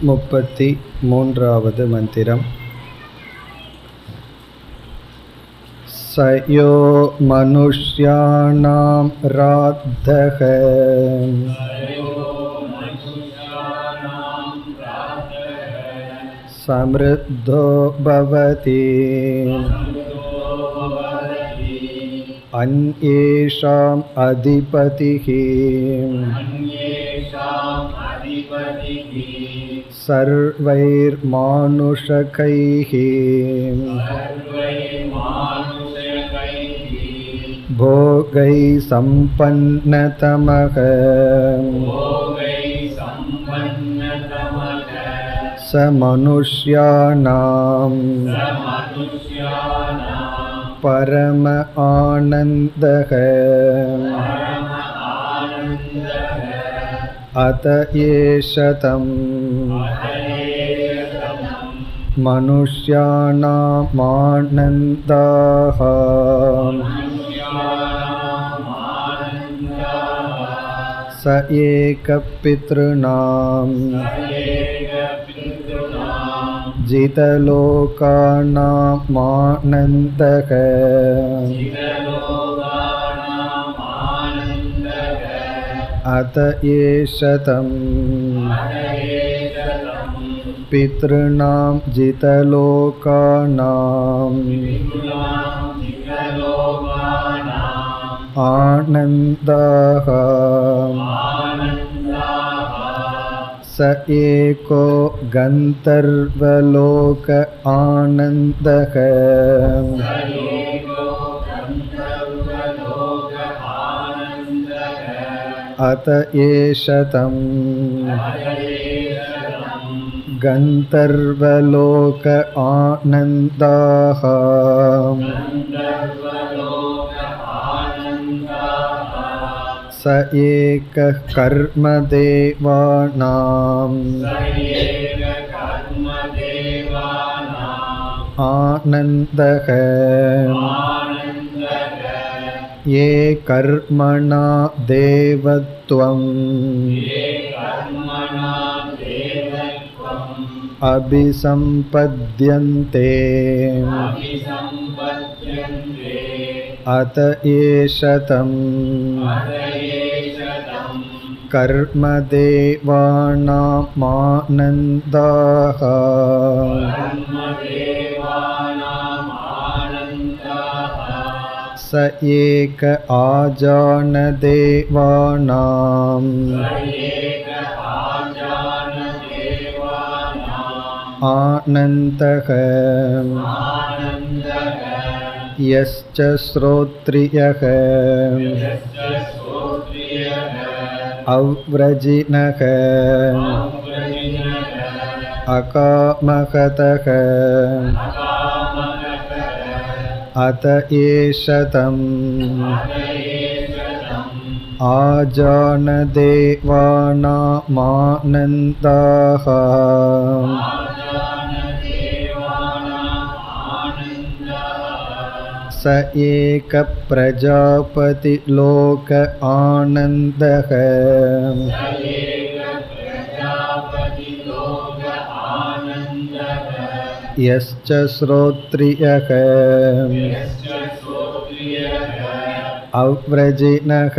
33வது மந்திரம். சயோ மனுஷ்யாணாம் ராத்தஹ சம்ருத்தோ பவதி அன்யேஷாம் அதிபதிஹி சர்வைர் மானுஷகைஹி போகை சம்பன்னதமக ச மனுஷ்யாணாம் பரம ஆனந்தக அத ஏஷதம் மனுஷ்யாணாம் ஆனந்தாஹ ச ஏக பித்ருணாம் ஜிதலோகானாம் ஆனந்தக அத ஏஷதம் பித்ருணாம் ஜிதலோகானாம் ஆனந்தாஹ ச ஏகோ கந்தர்வலோக ஆனந்தக அத ஏஷதம் கந்தர்வலோக ஆனந்தாஹ ச ஏக கர்மதேவானாம் ஆனந்தக ஏ கர்மணா தேவத்வம் அபிசம்பத்யந்தே அத ஏஷதம் கர்மதேவானாம் ஆனந்தாஹ ச ஏக ஆஜானதேவானாம் ஆனந்தக யஸ்ச ஸ்ரோத்ரியக அவ்ரஜினக அகாமகதக அத ஏஷதம் ஆஜானதேவானாம் ஆனந்தாஹ ச ஏக பிரஜாபதி லோக ஆனந்தக யஸ்ச ஸ்ரோத்ரியக அவ்ரஜினக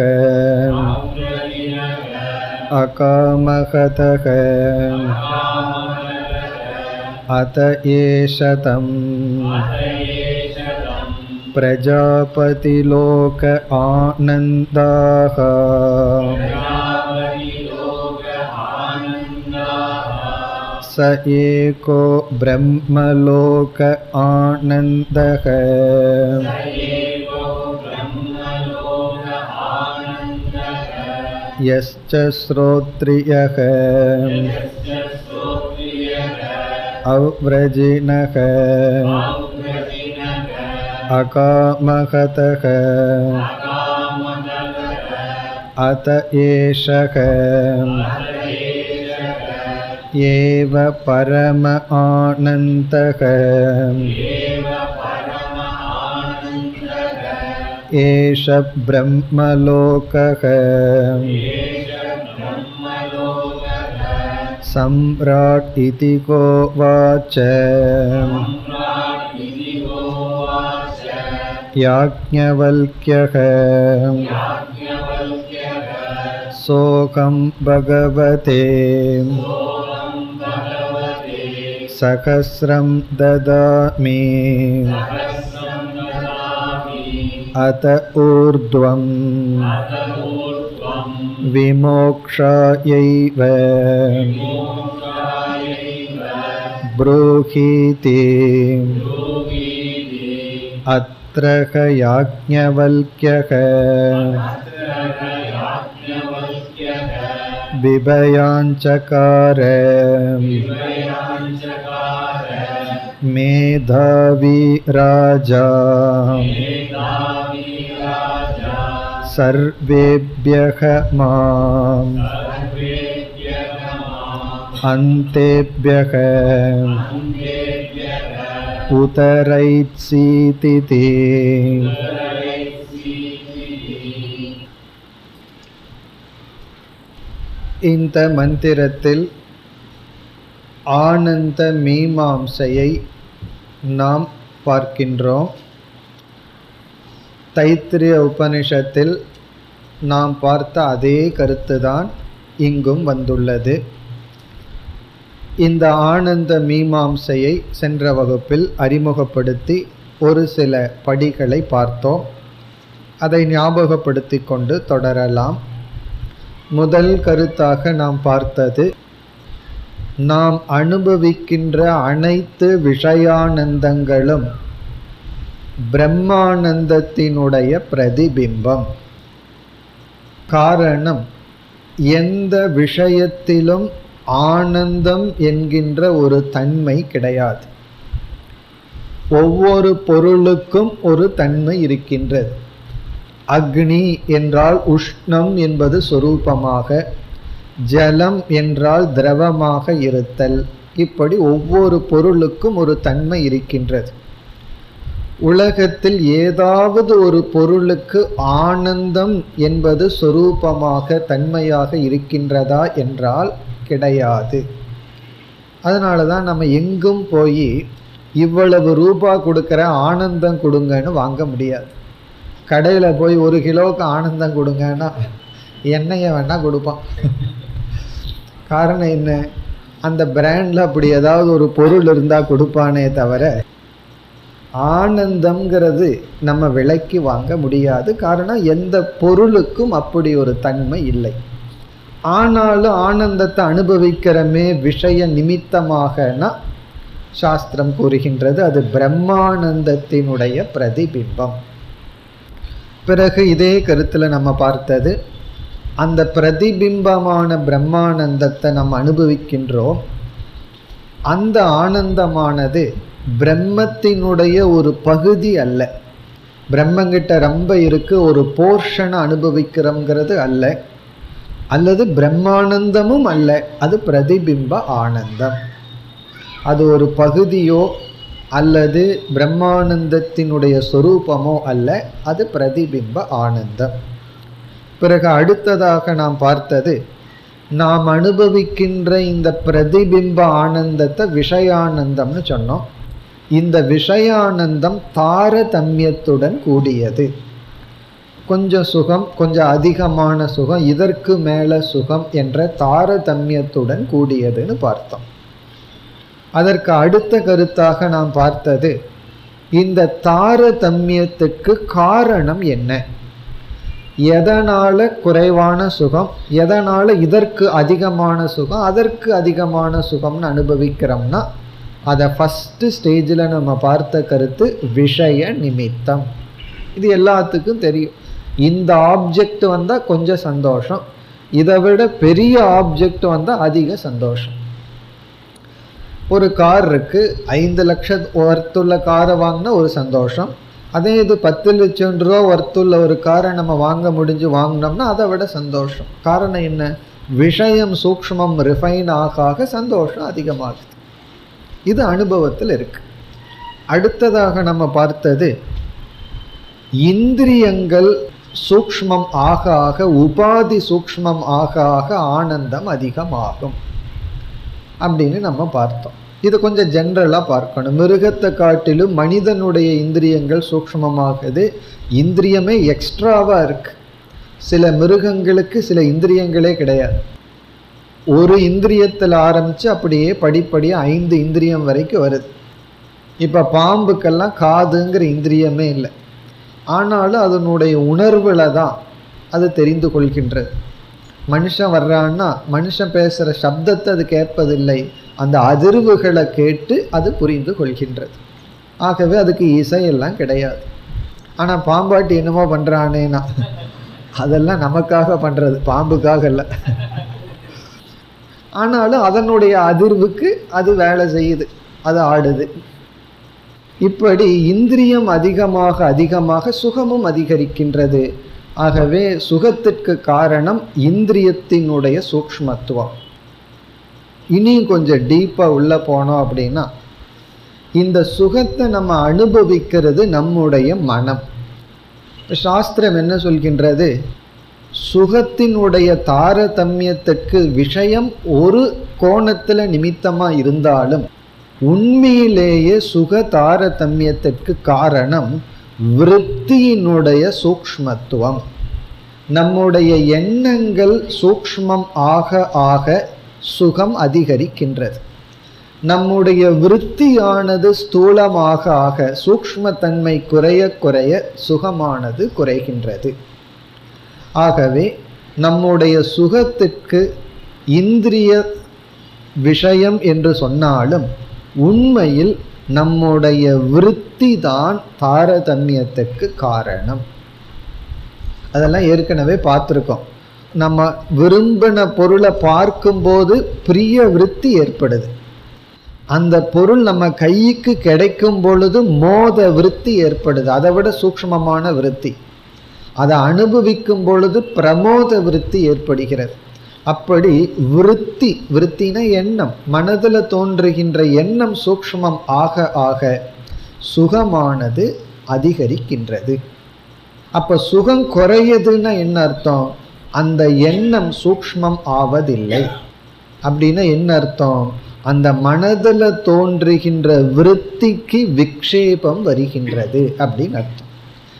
அகாமகதக அத ஏஷதம் பிரஜாபதி லோக ஆனந்தாஹ ச ஏகோ பிரம்மலோக ஆனந்தக யஸ்ச ஸ்ரோத்ரியக அவ்ரஜினக அகாமகதக அத ஏஷக ஏவ பரம ஆனந்தக ஏஷ பிரம்மலோகः सम्राट् इति गोवाच याज्ञवल्क्यः सोऽहं भगवते सहस्रं ददामि अत ऊर्ध्वं विमोक्षायैव ब्रूहीति अत्र याज्ञवल्क्यः बिभयाञ्चकार मेधावी राजा सर्वेभ्यः माम् अन्तेभ्यः उतरैत्सीतिति। இந்த மந்திரத்தில் ஆனந்த மீமாம்சையை நாம் பார்க்கின்றோம். தைத்திரிய உபனிஷத்தில் நாம் பார்த்த அதே கருத்துதான் இங்கும் வந்துள்ளது. இந்த ஆனந்த மீமாம்சையை சென்ற வகுப்பில் அறிமுகப்படுத்தி ஒரு சில படிகளை பார்த்தோம். அதை ஞாபகப்படுத்தி கொண்டு தொடரலாம். முதல் கருத்தாக நாம் பார்த்தது, நாம் அனுபவிக்கின்ற அனைத்து விஷயானந்தங்களும் பிரம்மானந்தத்தினுடைய பிரதிபிம்பம். காரணம், எந்த விஷயத்திலும் ஆனந்தம் என்கின்ற ஒரு தன்மை கிடையாது. ஒவ்வொரு பொருளுக்கும் ஒரு தன்மை இருக்கின்றது. அக்னி என்றால் உஷ்ணம் என்பது சொரூபமாக, ஜலம் என்றால் திரவமாக இருத்தல், இப்படி ஒவ்வொரு பொருளுக்கும் ஒரு தன்மை இருக்கின்றது. உலகத்தில் ஏதாவது ஒரு பொருளுக்கு ஆனந்தம் என்பது சொரூபமாக தன்மையாக இருக்கின்றதா என்றால் கிடையாது. அதனால தான் நம்ம எங்கும் போய் இவ்வளவு ரூபா கொடுக்குற ஆனந்தம் கொடுங்கன்னு வாங்க முடியாது. கடையில் போய் 1 கிலோவுக்கு ஆனந்தம் கொடுங்கன்னா எண்ணெயை வேணால் கொடுப்பான். காரணம் என்ன? அந்த பிராண்டில் அப்படி ஏதாவது ஒரு பொருள் இருந்தால் கொடுப்பானே தவிர ஆனந்தம்ங்கிறது நம்ம விலைக்கு வாங்க முடியாது. காரணம், எந்த பொருளுக்கும் அப்படி ஒரு தன்மை இல்லை. ஆனாலும் ஆனந்தத்தை அனுபவிக்கிறமே விஷய நிமித்தமாகனா சாஸ்திரம் கூறுகின்றது அது பிரம்மானந்தத்தினுடைய பிரதிபிம்பம். பிறகு இதே கருத்தில் நம்ம பார்த்தது, அந்த பிரதிபிம்பமான பிரம்மானந்தத்தை நம்ம அனுபவிக்கின்றோம். அந்த ஆனந்தமானது பிரம்மத்தினுடைய ஒரு பகுதி அல்ல. பிரம்மங்கிட்ட ரொம்ப இருக்கு, ஒரு போர்ஷனை அனுபவிக்கிறோங்கிறது அல்ல, அல்லது பிரம்மானந்தமும் அல்ல. அது பிரதிபிம்ப ஆனந்தம். அது ஒரு பகுதியோ அல்லது பிரம்மானந்தத்தினுடைய சொரூபமோ அல்ல, அது பிரதிபிம்ப ஆனந்தம். பிறகு அடுத்ததாக நாம் பார்த்தது, நாம் அனுபவிக்கின்ற இந்த பிரதிபிம்ப ஆனந்தத்தை விஷயானந்தம்னு சொன்னோம். இந்த விஷயானந்தம் தாரதமியத்துடன் கூடியது. கொஞ்சம் சுகம், கொஞ்சம் அதிகமான சுகம், இதற்கு மேலே சுகம் என்ற தாரதமியத்துடன் கூடியதுன்னு பார்த்தோம். அதற்கு அடுத்த கருத்தாக நாம் பார்த்தது, இந்த தாரதமியத்துக்கு காரணம் என்ன? எதனால் குறைவான சுகம், எதனால் இதற்கு அதிகமான சுகம், அதற்கு அதிகமான சுகம்னு அனுபவிக்கிறோம்னா அதை ஃபஸ்ட்டு ஸ்டேஜில் நம்ம பார்த்த கருத்து விஷய நிமித்தம். இது எல்லாத்துக்கும் தெரியும். இந்த ஆப்ஜெக்ட் வந்தால் கொஞ்சம் சந்தோஷம், இதை விட பெரிய ஆப்ஜெக்ட் வந்தால் அதிக சந்தோஷம். ஒரு கார் இருக்குது, 5 லட்சம் ஒர்த்துள்ள காரை வாங்கினா ஒரு சந்தோஷம். அதே இது 10 லட்சம் ரூபா ஒர்த்துள்ள ஒரு காரை நம்ம வாங்க முடிஞ்சு வாங்கினோம்னா அதை விட சந்தோஷம். காரணம் என்ன? விஷயம் சூக்ஷ்மம் ரிஃபைன் ஆக சந்தோஷம் அதிகமாகுது. இது அனுபவத்தில் இருக்கு. அடுத்ததாக நம்ம பார்த்தது, இந்திரியங்கள் சூக்ஷ்மம் ஆக ஆக, உபாதி சூக்ஷ்மம் ஆக ஆக ஆனந்தம் அதிகமாகும். அப்படின்னு நம்ம பார்த்தோம். இது கொஞ்சம் ஜென்ரலாக பார்க்கணும். மிருகத்தை காட்டிலும் மனிதனுடைய இந்திரியங்கள் சூக்ஷ்மமாகுது. இந்திரியமே எக்ஸ்ட்ராவாக இருக்குது. சில மிருகங்களுக்கு சில இந்திரியங்களே கிடையாது. ஒரு இந்திரியத்தில் ஆரம்பித்து அப்படியே படிப்படியாக 5 இந்திரியம் வரைக்கும் வருது. இப்போ பாம்புக்கெல்லாம் காதுங்கிற இந்திரியமே இல்லை, ஆனாலும் அதனுடைய உணர்வில் தான் அது தெரிந்து கொள்கின்றது. மனுஷன் வர்றான்னா மனுஷன் பேசுகிற சப்தத்தை அது கேட்பதில்லை, அந்த அதிர்வுகளை கேட்டு அது புரிந்து கொள்கின்றது. ஆகவே அதுக்கு இசையெல்லாம் கிடையாது. ஆனால் பாம்பாட்டி என்னமோ பண்ணுறானேனா அதெல்லாம் நமக்காக பண்ணுறது, பாம்புக்காக இல்லை. ஆனாலும் அதனுடைய அதிர்வுக்கு அது வேலை செய்யுது, அது ஆடுது. இப்படி இந்திரியம் அதிகமாக அதிகமாக சுகமும் அதிகரிக்கின்றது. ஆகவே சுகத்திற்கு காரணம் இந்திரியத்தினுடைய சூக்ஷ்மத்துவம். இனியும் கொஞ்சம் டீப்பாக உள்ளே போனோம் அப்படின்னா, இந்த சுகத்தை நம்ம அனுபவிக்கிறது நம்முடைய மனம். சாஸ்திரம் என்ன சொல்கின்றது? சுகத்தினுடைய தாரதமியத்திற்கு விஷயம் ஒரு கோணத்தில் நிமித்தமாக இருந்தாலும் உண்மையிலேயே சுக தாரதமியத்திற்கு காரணம் விருத்தியினுடைய சூக்ஷ்மத்துவம். நம்முடைய எண்ணங்கள் சூக்ஷ்மம் ஆக ஆக சுகம் அதிகரிக்கின்றது. நம்முடைய விருத்தியானது ஸ்தூலமாக ஆக சூக்ஷ்மத்தன்மை குறைய குறைய சுகமானது குறைகின்றது. ஆகவே நம்முடைய சுகத்திற்கு இந்திரிய விஷயம் என்று சொன்னாலும் உண்மையில் நம்முடைய விருத்தி தான் தாரதமியத்திற்கு காரணம். அதெல்லாம் ஏற்கனவே பார்த்துருக்கோம். நம்ம விரும்பின பொருளை பார்க்கும்போது பிரிய விருத்தி ஏற்படுது. அந்த பொருள் நம்ம கைக்கு கிடைக்கும் பொழுது மோத விருத்தி ஏற்படுது, அதை விட சூக்ஷ்மமான விருத்தி. அதை அனுபவிக்கும் பொழுது பிரமோத விருத்தி ஏற்படுகிறது. அப்படி விருத்தி, விருத்தின எண்ணம், மனதில் தோன்றுகின்ற எண்ணம் சூக்ஷ்மம் ஆக ஆக சுகமானது அதிகரிக்கின்றது. அப்போ சுகம் குறையுதுன்னா என்ன அர்த்தம்? அந்த எண்ணம் சூக்ஷ்மம் ஆவதில்லை. அப்படின்னா என்ன அர்த்தம்? அந்த மனதில் தோன்றுகின்ற விருத்திக்கு விக்ஷேபம் வருகின்றது அப்படின்னு அர்த்தம்.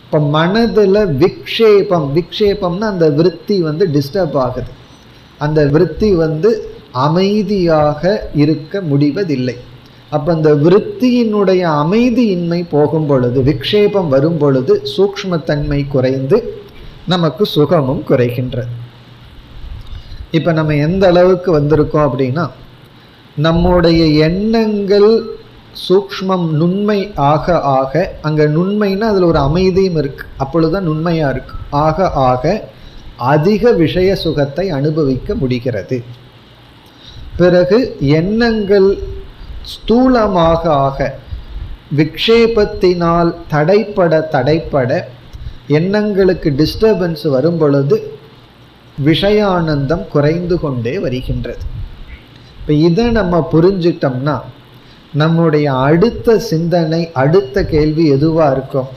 இப்போ மனதில் விக்ஷேபம், விக்ஷேபம்னா அந்த விருத்தி டிஸ்டர்ப் ஆகுது. அந்த விருத்தி அமைதியாக இருக்க முடிவதில்லை. அப்போ அந்த விருத்தியினுடைய அமைதியின்மை போகும் பொழுது, விக்ஷேபம் வரும் பொழுது சூக்ஷ்மத்தன்மை குறைந்து நமக்கு சுகமும் குறைகின்றது. இப்போ நம்ம எந்த அளவுக்கு வந்திருக்கோம் அப்படின்னா, நம்முடைய எண்ணங்கள் சூக்ஷ்மம் நுண்மை ஆக ஆக, அங்கே நுண்மைன்னா அதில் ஒரு அமைதியும் இருக்குது, அப்பொழுதுதான் நுண்மையாக இருக்கு. ஆக ஆக அதிக விஷய சுகத்தை அனுபவிக்க முடிகிறது. பிறகு எண்ணங்கள் ஸ்தூலமாக ஆக விக்ஷேபத்தினால் தடைப்பட எண்ணங்களுக்கு டிஸ்டர்பன்ஸ் வரும் பொழுது விஷயானந்தம் குறைந்து கொண்டே வருகின்றது. இப்போ இதை நம்ம புரிஞ்சிட்டோம்னா நம்முடைய அடுத்த சிந்தனை, அடுத்த கேள்வி எதுவாக இருக்கும்?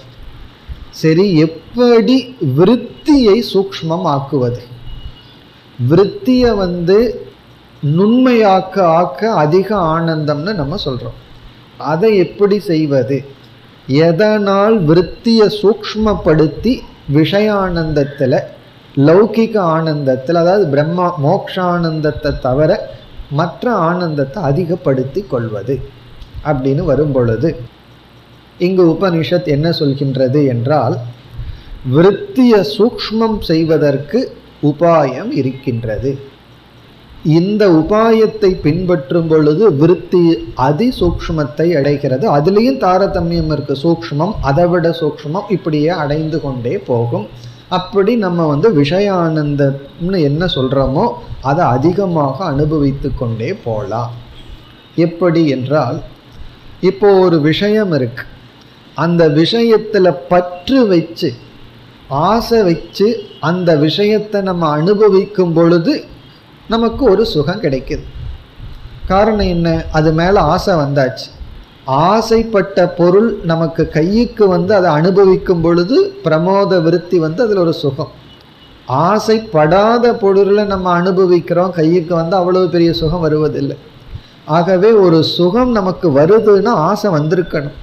சரி, எப்படி விருத்தியை சூக்ஷ்மம் ஆக்குவது? விருத்தியை நுண்மையாக்க ஆக்க அதிக ஆனந்தம்னு நம்ம சொல்கிறோம். அதை எப்படி செய்வது? எதனால் விருத்தியை சூக்ஷ்மப்படுத்தி விஷயானந்தத்தில், லௌகிக ஆனந்தத்தில், அதாவது பிரம்ம மோக்ஷானந்தத்தை தவிர மற்ற ஆனந்தத்தை அதிகப்படுத்தி கொள்வது அப்படின்னு வரும் பொழுது இங்கு உபனிஷத் என்ன சொல்கின்றது என்றால், விருத்தியை சூக்ஷ்மம் செய்வதற்கு உபாயம் இருக்கின்றது. இந்த உபாயத்தை பின்பற்றும் பொழுது விருத்தி அதிசூக்ஷ்மத்தை அடைகிறது. அதுலேயும் தாரதமியம் இருக்கு, சூக்ஷ்மம், அதை விட சூக்ஷ்மம், இப்படியே அடைந்து கொண்டே போகும். அப்படி நம்ம விஷயானந்தம்னு என்ன சொல்கிறோமோ அதை அதிகமாக அனுபவித்து கொண்டே போகலாம். எப்படி என்றால், இப்போ ஒரு விஷயம் இருக்கு, அந்த விஷயத்தில் பற்று வச்சு ஆசை வச்சு அந்த விஷயத்தை நம்ம அனுபவிக்கும் பொழுது நமக்கு ஒரு சுகம் கிடைக்குது. காரணம் என்ன? அது மேலே ஆசை வந்தாச்சு. ஆசைப்பட்ட பொருள் நமக்கு கைக்கு அதை அனுபவிக்கும் பொழுது பிரமோத விருத்தி அதில் ஒரு சுகம். ஆசைப்படாத பொருளை நம்ம அனுபவிக்கிறோம், கைக்கு அவ்வளவு பெரிய சுகம் வருவதில்லை. ஆகவே ஒரு சுகம் நமக்கு வருதுன்னா ஆசை வந்திருக்கணும்.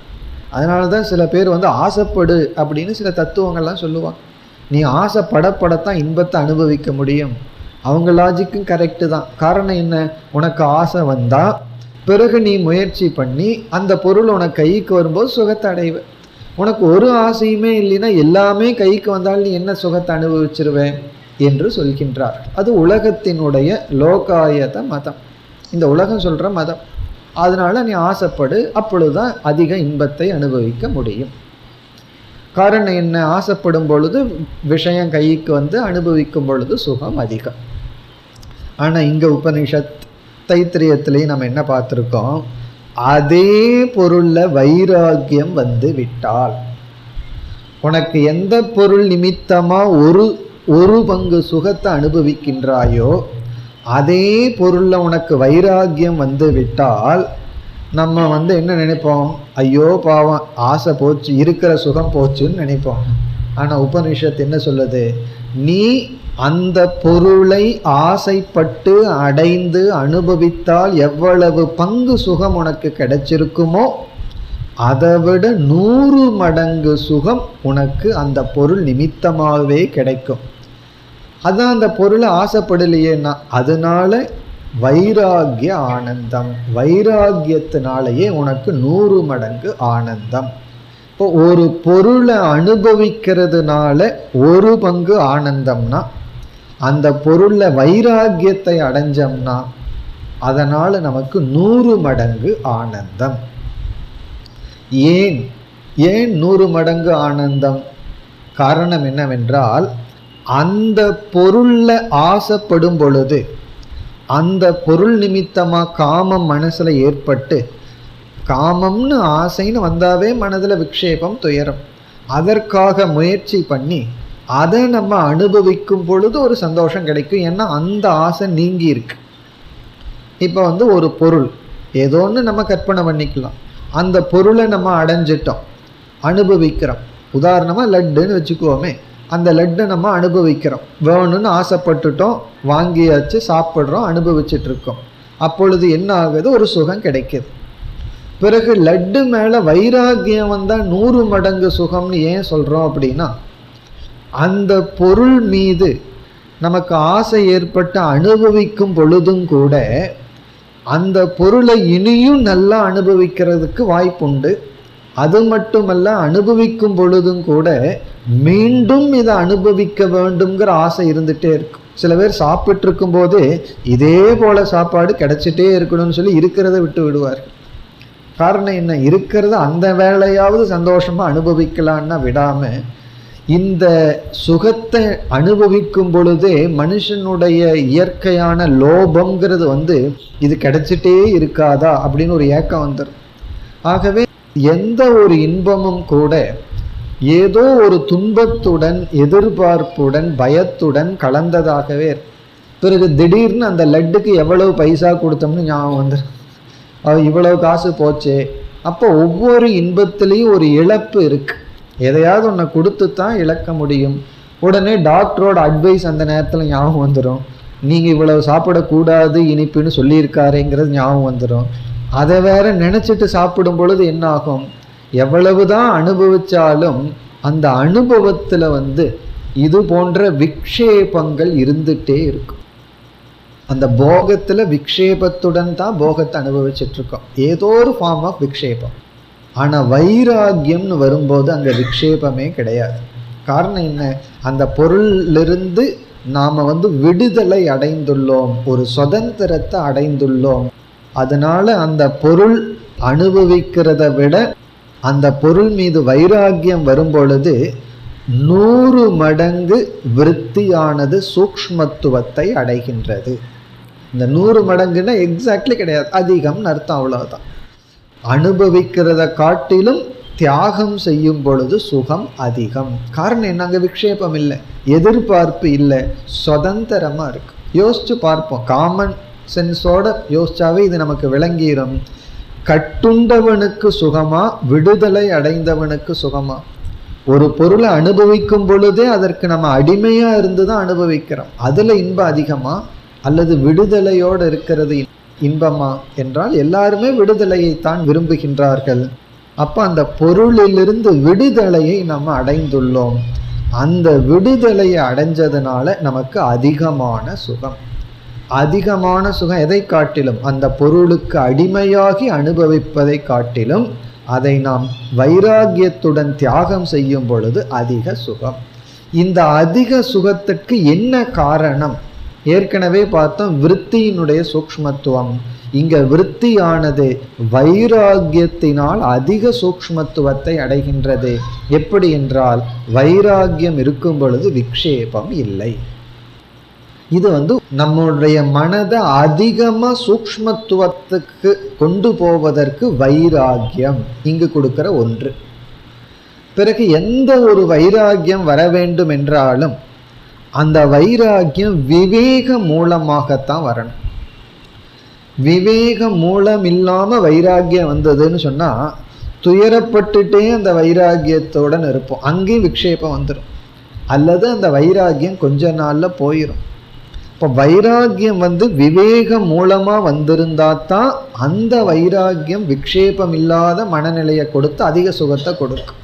அதனால தான் சில பேர் ஆசைப்படு அப்படின்னு சில தத்துவங்கள்லாம் சொல்லுவாங்க. நீ ஆசைப்படப்படத்தான் இன்பத்தை அனுபவிக்க முடியும். அவங்க லாஜிக்கும் கரெக்டு தான். காரணம் என்ன? உனக்கு ஆசை வந்தால் பிறகு நீ முயற்சி பண்ணி அந்த பொருள் உனக்கு கைக்கு வரும்போது சுகத்தை அடைவ. உனக்கு ஒரு ஆசையுமே இல்லைன்னா எல்லாமே கைக்கு வந்தால் நீ என்ன சுகத்தை அனுபவிச்சிருவேன் என்று சொல்கின்றார். அது உலகத்தினுடைய லோகாயத மதம், இந்த உலகம் சொல்கிற மதம். அதனால நீ ஆசைப்படு, அப்பொழுதுதான் அதிக இன்பத்தை அனுபவிக்க முடியும். காரணம் என்ன? ஆசைப்படும் பொழுது விஷயம் கைக்கு அனுபவிக்கும் பொழுது சுகம் அதிகம். ஆனால் இங்கே உபனிஷத் தைத்திரியத்திலேயே நம்ம என்ன பார்த்துருக்கோம்? அதே பொருளில் வைராக்கியம் விட்டால், உனக்கு எந்த பொருள் நிமித்தமாக ஒரு பங்கு சுகத்தை அனுபவிக்கின்றாயோ அதே பொருளில் உனக்கு வைராக்கியம் விட்டால் நம்ம என்ன நினைப்போம்? ஐயோ பாவம், ஆசை போச்சு, இருக்கிற சுகம் போச்சுன்னு நினைப்போம். ஆனால் உபனிஷத் என்ன சொல்லுது? நீ அந்த பொருளை ஆசைப்பட்டு அடைந்து அனுபவித்தால் எவ்வளவு பங்கு சுகம் உனக்கு கிடைச்சிருக்குமோ அதை விட 100 மடங்கு சுகம் உனக்கு அந்த பொருள் நிமித்தமாகவே கிடைக்கும். அதான் அந்த பொருளை ஆசைப்படலையேன்னா அதனால வைராகிய ஆனந்தம், வைராகியத்தினாலேயே உனக்கு 100 மடங்கு ஆனந்தம். இப்போ ஒரு பொருளை அனுபவிக்கிறதுனால ஒரு பங்கு ஆனந்தம்னா, அந்த பொருளில் வைராகியத்தை அடைஞ்சோம்னா அதனால் நமக்கு 100 மடங்கு ஆனந்தம். ஏன் 100 மடங்கு ஆனந்தம்? காரணம் என்னவென்றால், அந்த பொருளில் ஆசைப்படும் பொழுது அந்த பொருள் நிமித்தமாக காமம் மனசில் ஏற்பட்டு, காமம்னு ஆசைன்னு வந்தாவே மனதில் விக்ஷேபம், துயரம். அதற்காக முயற்சி பண்ணி அதை நம்ம அனுபவிக்கும் பொழுது ஒரு சந்தோஷம் கிடைக்கும். ஏன்னா அந்த ஆசை நீங்கி இருக்கு. இப்போ ஒரு பொருள் ஏதோ ஒன்று நம்ம கற்பனை பண்ணிக்கலாம். அந்த பொருளை நம்ம அடைஞ்சிட்டோம், அனுபவிக்கிறோம். உதாரணமாக லட்டுன்னு வச்சுக்குவோமே, அந்த லட்டை நம்ம அனுபவிக்கிறோம். வேணும்னு ஆசைப்பட்டுட்டோம், வாங்கியாச்சு, சாப்பிட்றோம், அனுபவிச்சுட்ருக்கோம். அப்பொழுது என்ன ஆகுது? ஒரு சுகம் கிடைக்கிது. பிறகு லட்டு மேலே வைராகியம் வந்தால் 100 மடங்கு சுகம்னு ஏன் சொல்கிறோம் அப்படின்னா, அந்த பொருள் மீது நமக்கு ஆசை ஏற்பட்டு அனுபவிக்கும் பொழுதும் கூட அந்த பொருளை இனியும் நல்லா அனுபவிக்கிறதுக்கு வாய்ப்புண்டு. அது மட்டுமல்ல, அனுபவிக்கும் பொழுதும் கூட மீண்டும் இதை அனுபவிக்க வேண்டும்ங்கிற ஆசை இருந்துகிட்டே இருக்கும். சில பேர் சாப்பிட்டு இருக்கும் போதே இதே போல சாப்பாடு கிடைச்சிட்டே இருக்கணும்னு சொல்லி இருக்கிறத விட்டு விடுவார்கள். காரணம் என்ன? இருக்கிறத அந்த வேளையாவது சந்தோஷமாக அனுபவிக்கலான்னா விடாமல் இந்த சுகத்தை அனுபவிக்கும் பொழுதே மனுஷனுடைய இயற்கையான லோபம்ங்கிறது இது கிடைச்சிட்டே இருக்காதா அப்படின்னு ஒரு ஏக்கம் வந்துடும். ஆகவே எந்த ஒரு இன்பமும் கூட ஏதோ ஒரு துன்பத்துடன், எதிர்பார்ப்புடன், பயத்துடன் கலந்ததாகவே. பிறகு திடீர்னு அந்த லட்டுக்கு எவ்வளவு பைசா கொடுத்தோம்னு ஞாபகம் வந்துடும். இவ்வளவு காசு போச்சே. அப்போ ஒவ்வொரு இன்பத்திலையும் ஒரு இழப்பு இருக்கு. எதையாவது ஒன்று கொடுத்து தான் இழக்க முடியும். உடனே டாக்டரோட அட்வைஸ் அந்த நேரத்தில் ஞாபகம் வந்துடும். நீங்கள் இவ்வளவு சாப்பிடக்கூடாது இனிப்புன்னு சொல்லியிருக்காருங்கிறது ஞாபகம் வந்துடும். அதை வேற நினச்சிட்டு சாப்பிடும் பொழுது என்ன ஆகும்? எவ்வளவுதான் அனுபவிச்சாலும் அந்த அனுபவத்தில் இது போன்ற விக்ஷேபங்கள் இருந்துகிட்டே இருக்கும். அந்த போகத்தில் விக்ஷேபத்துடன் தான் போகத்தை அனுபவிச்சுட்ருக்கோம். ஏதோ ஒரு ஃபார்ம் ஆஃப் விக்ஷேபம். ஆனால் வைராகியம்னு வரும்போது அங்கே விக்ஷேபமே கிடையாது. காரணம் என்ன? அந்த பொருளிலிருந்து நாம் விடுதலை அடைந்துள்ளோம், ஒரு சுதந்திரத்தை அடைந்துள்ளோம். அதனால் அந்த பொருள் அனுபவிக்கிறத விட அந்த பொருள் மீது வைராகியம் வரும்பொழுது 100 மடங்கு விருத்தியானது சூக்ஷ்மத்துவத்தை அடைகின்றது. இந்த 100 மடங்குன்னா எக்ஸாக்ட்லி கிடையாது, அதிகம்னு அர்த்தம், அவ்வளவுதான். அனுபவிக்கிறத காட்டிலும் தியாகம் செய்யும் பொழுது சுகம் அதிகம். காரணம் என்ன? அங்கே விக்ஷேபம் இல்லை, எதிர்பார்ப்பு இல்லை, சுதந்திரமாக இருக்கு. யோசிச்சு பார்ப்போம், காமன் சென்ஸோட யோசிச்சாவே இது நமக்கு விளங்கிடும். கட்டுண்டவனுக்கு சுகமா, விடுதலை அடைந்தவனுக்கு சுகமா? ஒரு பொருளை அனுபவிக்கும் பொழுதே அதற்கு நம்ம அடிமையாக இருந்து தான் அனுபவிக்கிறோம். அதில் இன்பம் அதிகமா அல்லது விடுதலையோடு இருக்கிறது? இன்பமா என்றால் எல்லாருமே விடுதலையைத்தான் விரும்புகின்றார்கள். அப்ப அந்த பொருளிலிருந்து விடுதலையை நம்ம அடைந்துள்ளோம். அந்த விடுதலையை அடைஞ்சதுனால நமக்கு அதிகமான சுகம். அதிகமான சுகம் எதை காட்டிலும், அந்த பொருளுக்கு அடிமையாகி அனுபவிப்பதை காட்டிலும் அதை நாம் வைராகியத்துடன் தியாகம் செய்யும் பொழுது அதிக சுகம். இந்த அதிக சுகத்திற்கு என்ன காரணம்? ஏற்கனவே பார்த்தோம் விருத்தியினுடைய சூக்ஷ்மத்துவம். இங்க விருத்தியானது வைராகியத்தினால் அதிக சூக்ஷ்மத்துவத்தை அடைகின்றது. எப்படி என்றால் வைராகியம் இருக்கும் பொழுது விக்ஷேபம் இல்லை. இது நம்முடைய மனதை அதிகமா சூக்ஷ்மத்துவத்துக்கு கொண்டு போவதற்கு வைராகியம் இங்கு கொடுக்கிற ஒன்று. பிறகு எந்த ஒரு வைராகியம் வர வேண்டும் என்றாலும் அந்த வைராகியம் விவேக மூலமாகத்தான் வரணும். விவேக மூலம் இல்லாம வைராகியம் வந்ததுன்னு சொன்னா துயரப்பட்டுட்டே அந்த வைராகியத்துடன் இருப்போம், அங்கேயும் விக்ஷேபம் வந்துடும். அல்லது அந்த வைராகியம் கொஞ்ச நாள்ல போயிடும். இப்போ வைராகியம் விவேக மூலமா வந்திருந்தா தான் அந்த வைராகியம் விக்ஷேபம் இல்லாத மனநிலையை கொடுத்து அதிக சுகத்தை கொடுக்கும்.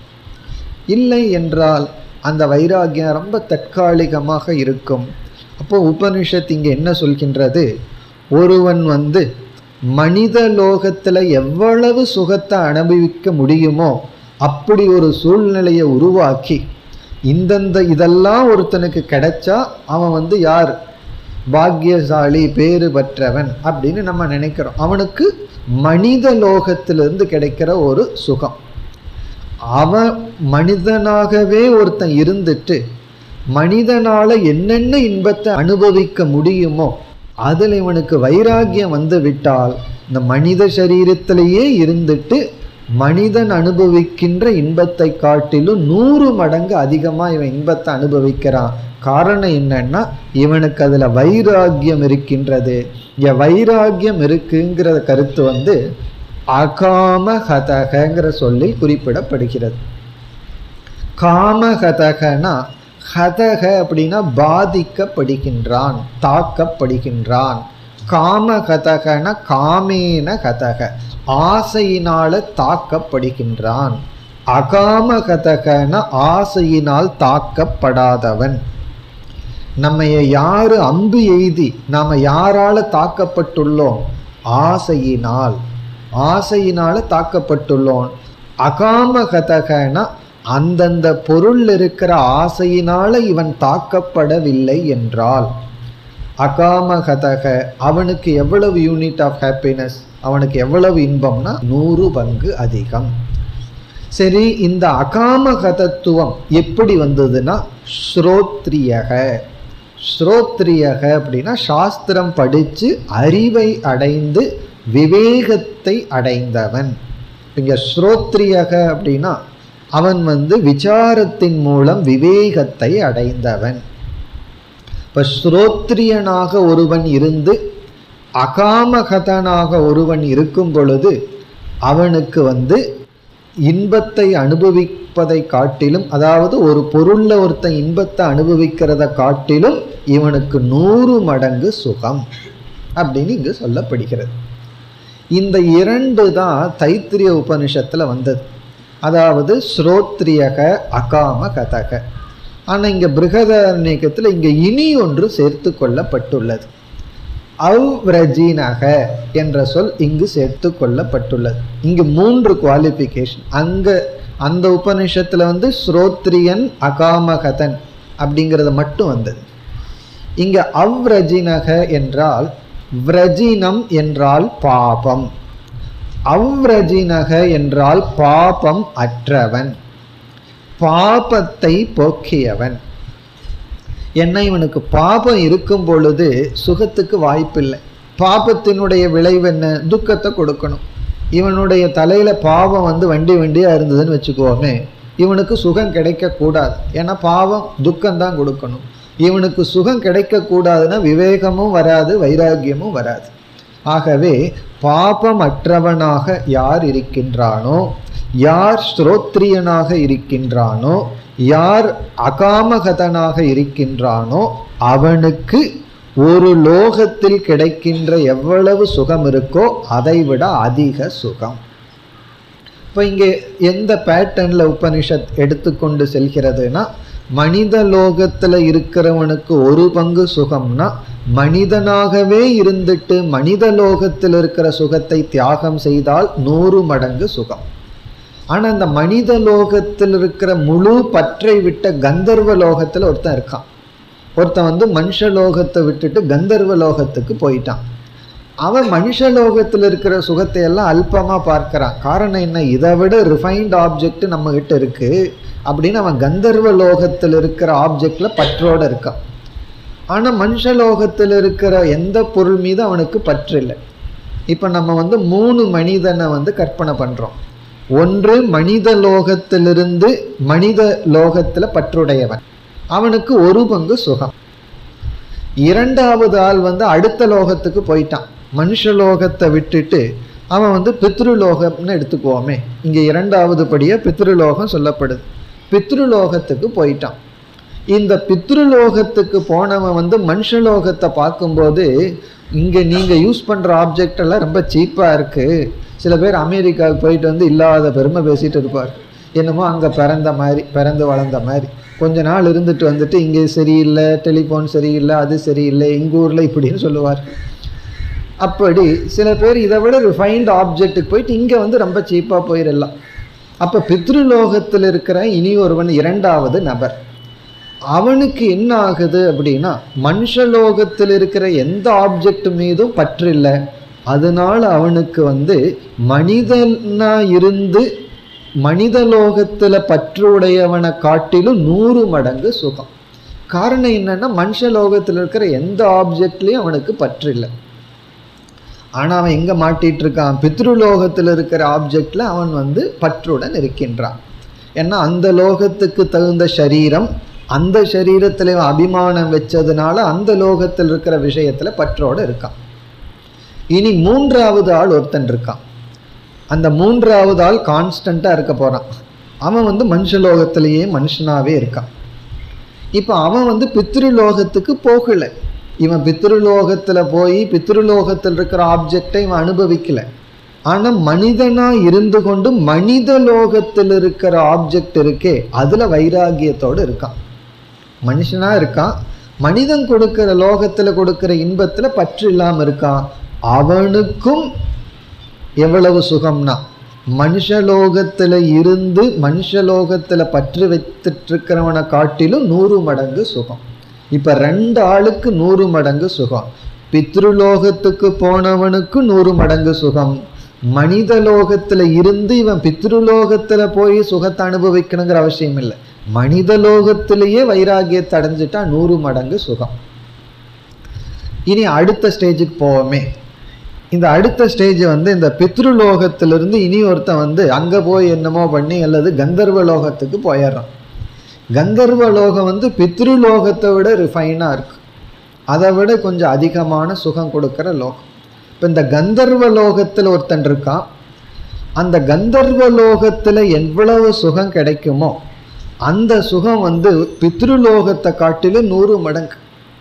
இல்லை என்றால் அந்த வைராகியம் ரொம்ப தற்காலிகமாக இருக்கும். அப்போ உபனிஷத் இங்கே என்ன சொல்கின்றது? ஒருவன் மனித லோகத்தில் எவ்வளவு சுகத்தை அனுபவிக்க முடியுமோ அப்படி ஒரு சூழ்நிலையை உருவாக்கி இதெல்லாம் ஒருத்தனுக்கு கிடைச்சா அவன் யார்? பாக்கியசாலி, பேறு பெற்றவன் அப்படின்னு நம்ம நினைக்கிறோம். அவனுக்கு மனித லோகத்திலிருந்து கிடைக்கிற ஒரு சுகம். அவன் மனிதனாகவே ஒருத்தன் இருந்துட்டு மனிதனால என்னென்ன இன்பத்தை அனுபவிக்க முடியுமோ அதில் இவனுக்கு வைராகியம் விட்டால் இந்த மனித சரீரத்திலேயே இருந்துட்டு மனிதன் அனுபவிக்கின்ற இன்பத்தை காட்டிலும் 100 மடங்கு அதிகமாக இவன் இன்பத்தை அனுபவிக்கிறான். காரணம் என்னன்னா இவனுக்கு அதுல வைராகியம் இருக்கின்றது. வைராகியம் இருக்குங்கிற கருத்து அகாமஹதகங்கிற சொல்லில் குறிப்பிடப்படுகிறது. காமஹதகனா, ஹதக அப்படின்னா பாதிக்கப்படுகின்றான், தாக்கப்படுகின்றான். காமஹதகன காமேன ஹதக, ஆசையினால தாக்கப்படுகின்றான். அகாமஹதகன ஆசையினால் தாக்கப்படாதவன். நம்ம யாரு அம்பு எய்தி நாம யாரால தாக்கப்பட்டுள்ளோம்? ஆசையினால். ஆசையினால தாக்கப்பட்டுள்ளோம். அகாமகதகனா அந்தந்த பொருள் இருக்கிற ஆசையினால இவன் தாக்கப்படவில்லை என்றால் அகாமகதக அவனுக்கு எவ்வளவு யூனிட் ஆஃப் ஹாப்பினஸ், அவனுக்கு எவ்வளவு இன்பம்னா 100 பங்கு அதிகம். சரி, இந்த அகாமகதத்துவம் எப்படி வந்ததுன்னா ஸ்ரோத்ரியக. ஸ்ரோத்ரியக அப்படின்னா சாஸ்திரம் படித்து அறிவை அடைந்து விவேகத்தை அடைந்தவன். இங்க ஸ்ரோத்ரியக அப்படின்னா அவன் விசாரத்தின் மூலம் விவேகத்தை அடைந்தவன். இப்ப ஸ்ரோத்ரியனாக ஒருவன் இருந்து அகாமகதனாக ஒருவன் இருக்கும் பொழுது அவனுக்கு இன்பத்தை அனுபவிப்பதை காட்டிலும், அதாவது ஒரு பொருள்ல ஒருத்தன் இன்பத்தை அனுபவிக்கிறத காட்டிலும் இவனுக்கு 100 மடங்கு சுகம் அப்படின்னு இங்கு சொல்லப்படுகிறது. இந்த 2 தான் தைத்திரிய உபனிஷத்துல வந்தது. அதாவது ஸ்ரோத்ரியக அகாமகதக. ஆனா இங்க பிருகதாரண்யகத்துல இங்க இனி ஒன்று சேர்த்து கொள்ளப்பட்டுள்ளது. அவ்ரஜினக என்ற சொல் இங்கு சேர்த்து கொள்ளப்பட்டுள்ளது. இங்கு 3 குவாலிஃபிகேஷன். அங்க அந்த உபனிஷத்துல ஸ்ரோத்ரியன் அகாமகதன் அப்படிங்கிறது மட்டும் வந்தது. இங்க அவ்ரஜினக என்றால் விரஜினம் என்றால் பாபம், அவ்ரஜினக என்றால் பாபம் அற்றவன், பாபத்தை போக்கியவன். என்ன, இவனுக்கு பாபம் இருக்கும் பொழுது சுகத்துக்கு வாய்ப்பில்லை. பாபத்தினுடைய விளைவு என்ன? துக்கத்தை கொடுக்கணும். இவனுடைய தலையில பாவம் வண்டி வண்டியா இருந்ததுன்னு வச்சுக்கோமே, இவனுக்கு சுகம் கிடைக்க கூடாது. ஏன்னா பாவம் துக்கம்தான் கொடுக்கணும். இவனுக்கு சுகம் கிடைக்க கூடாதுன்னா விவேகமும் வராது, வைராகியமும் வராது. ஆகவே பாபம் அற்றவனாக யார் இருக்கின்றானோ, யார் ஸ்ரோத்ரியனாக இருக்கின்றானோ, யார் அகாமகதனாக இருக்கின்றானோ அவனுக்கு ஒரு லோகத்தில் கிடைக்கின்ற எவ்வளவு சுகம் இருக்கோ அதை விட அதிக சுகம். இப்போ இங்கே எந்த பேட்டர்ன்ல உபனிஷத் எடுத்துக்கொண்டு செல்கிறதுனா, மனித லோகத்துல இருக்கிறவனுக்கு ஒரு பங்கு சுகம்னா, மனிதனாகவே இருந்துட்டு மனித லோகத்தில் இருக்கிற சுகத்தை தியாகம் செய்தால் 100 மடங்கு சுகம். ஆனா அந்த மனித லோகத்தில் இருக்கிற முழு பற்றை விட்ட கந்தர்வ லோகத்துல ஒருத்தன் இருக்கான். ஒருத்தன் மனுஷ லோகத்தை விட்டுட்டு கந்தர்வ லோகத்துக்கு போயிட்டான். அவன் மனுஷ லோகத்தில் இருக்கிற சுகத்தை எல்லாம் அல்பமா பார்க்கிறான். காரணம் என்ன? இதை விட ரிஃபைன்ட் ஆப்ஜெக்ட் நம்ம கிட்ட இருக்கு அப்படின்னு அவன் கந்தர்வ லோகத்தில் இருக்கிற ஆப்ஜெக்ட்ல பற்றோட இருக்கான். ஆனா மனுஷ லோகத்தில் இருக்கிற எந்த பொருள் மீது அவனுக்கு பற்று இல்லை. இப்ப நம்ம 3 மனிதனை கற்பனை பண்றோம். ஒன்று மனித லோகத்திலிருந்து மனித லோகத்துல பற்றுடையவன், அவனுக்கு ஒரு பங்கு சுகம். இரண்டாவது ஆள் அடுத்த லோகத்துக்கு போயிட்டான். மனுஷலோகத்தை விட்டுட்டு அவன் பித்ருலோகம்னு எடுத்துக்குவோமே. இங்க இரண்டாவது படியா பித்ருலோகம் சொல்லப்படுது. பித்ருலோகத்துக்கு போயிட்டான். இந்த பித்ருலோகத்துக்கு போனவன் மனுஷலோகத்தை பார்க்கும்போது, இங்க நீங்க யூஸ் பண்ற ஆப்ஜெக்ட் எல்லாம் ரொம்ப சீப்பா இருக்கு. சில பேர் அமெரிக்காவுக்கு போயிட்டு இல்லாத பெருமை பேசிட்டு இருப்பார். என்னமோ அங்க பிறந்து வளர்ந்த மாதிரி. கொஞ்ச நாள் இருந்துட்டு இங்கே சரியில்லை, டெலிஃபோன் சரியில்லை, அது சரியில்லை, எங்க ஊர்ல இப்படின்னு சொல்லுவார். அப்படி சில பேர் இதை விட ரிஃபைன்ட் ஆப்ஜெக்ட்டுக்கு போயிட்டு இங்க ரொம்ப சீப்பா போயிடலாம். அப்ப பித்ருலோகத்தில் இருக்கிற இனி ஒருவன் இரண்டாவது நபர், அவனுக்கு என்ன ஆகுது அப்படின்னா, மனுஷலோகத்தில் இருக்கிற எந்த ஆப்ஜெக்ட் மீதும் பற்று இல்லை. அதனால அவனுக்கு மனிதனா இருந்து மனித லோகத்துல பற்றுடையவனை காட்டிலும் 100 மடங்கு சுகம். காரணம் என்னன்னா, மனுஷ லோகத்தில் இருக்கிற எந்த ஆப்ஜெக்ட்லயும் அவனுக்கு பற்று இல்லை. ஆனா அவன் எங்க மாட்டிட்டு இருக்கான்? பித்ருலோகத்தில் இருக்கிற ஆப்ஜெக்ட்ல அவன் பற்றுடன் இருக்கின்றான். ஏன்னா அந்த லோகத்துக்கு தகுந்த சரீரம், அந்த சரீரத்துல அபிமானம் வச்சதுனால அந்த லோகத்தில் இருக்கிற விஷயத்துல பற்றோட இருக்கான். இனி மூன்றாவது ஆள் ஒருத்தன் இருக்கான். அந்த மூன்றாவது ஆள் கான்ஸ்டண்டா இருக்க போறான். அவன் மனுஷலோகத்திலேயே மனுஷனாவே இருக்கான். இப்ப அவன் பித்ருலோகத்துக்கு போகல. இவன் பித்ருலோகத்துல போய் பித்ருலோகத்தில் இருக்கிற ஆப்ஜெக்டை இவன் அனுபவிக்கல. ஆனா மனிதனா இருந்து கொண்டு மனித லோகத்தில் இருக்கிற ஆப்ஜெக்ட் இருக்கே அதுல வைராகியத்தோடு இருக்கான். மனுஷனா இருக்கான், மனிதன் கொடுக்கிற லோகத்துல கொடுக்கிற இன்பத்துல பற்று இல்லாம இருக்கான். அவனுக்கும் எவ்வளவு சுகம்னா, மனுஷலோகத்துல இருந்து மனுஷலோகத்துல பற்று வைத்துட்டு இருக்கிறவனை காட்டிலும் 100 மடங்கு சுகம். இப்ப 2 ஆளுக்கு 100 மடங்கு சுகம். பித்ருலோகத்துக்கு போனவனுக்கு 100 மடங்கு சுகம். மனித லோகத்துல இருந்து இவன் பித்ருலோகத்துல போய் சுகத்தை அனுபவிக்கணுங்கிற அவசியம் இல்லை. மனித லோகத்திலேயே வைராகியத்தை அடைஞ்சிட்டா 100 மடங்கு சுகம். இனி அடுத்த ஸ்டேஜுக்கு போவோமே. இந்த அடுத்த ஸ்டேஜ் இந்த பித்ருலோகத்திலிருந்து இனி ஒருத்தன் அங்க போய் என்னமோ பண்ணி அல்லது கந்தர்வ லோகத்துக்கு போயிடுறான். கந்தர்வ லோகம் பித்ருலோகத்தை விட ரிஃபைனா இருக்கு. அதை விட கொஞ்சம் அதிகமான சுகம் கொடுக்கிற லோகம். இப்போ இந்த கந்தர்வ லோகத்தில் ஒருத்தன் இருக்கான். அந்த கந்தர்வ லோகத்துல எவ்வளவு சுகம் கிடைக்குமோ அந்த சுகம் பித்ருலோகத்தை காட்டிலும் 100 மடங்கு.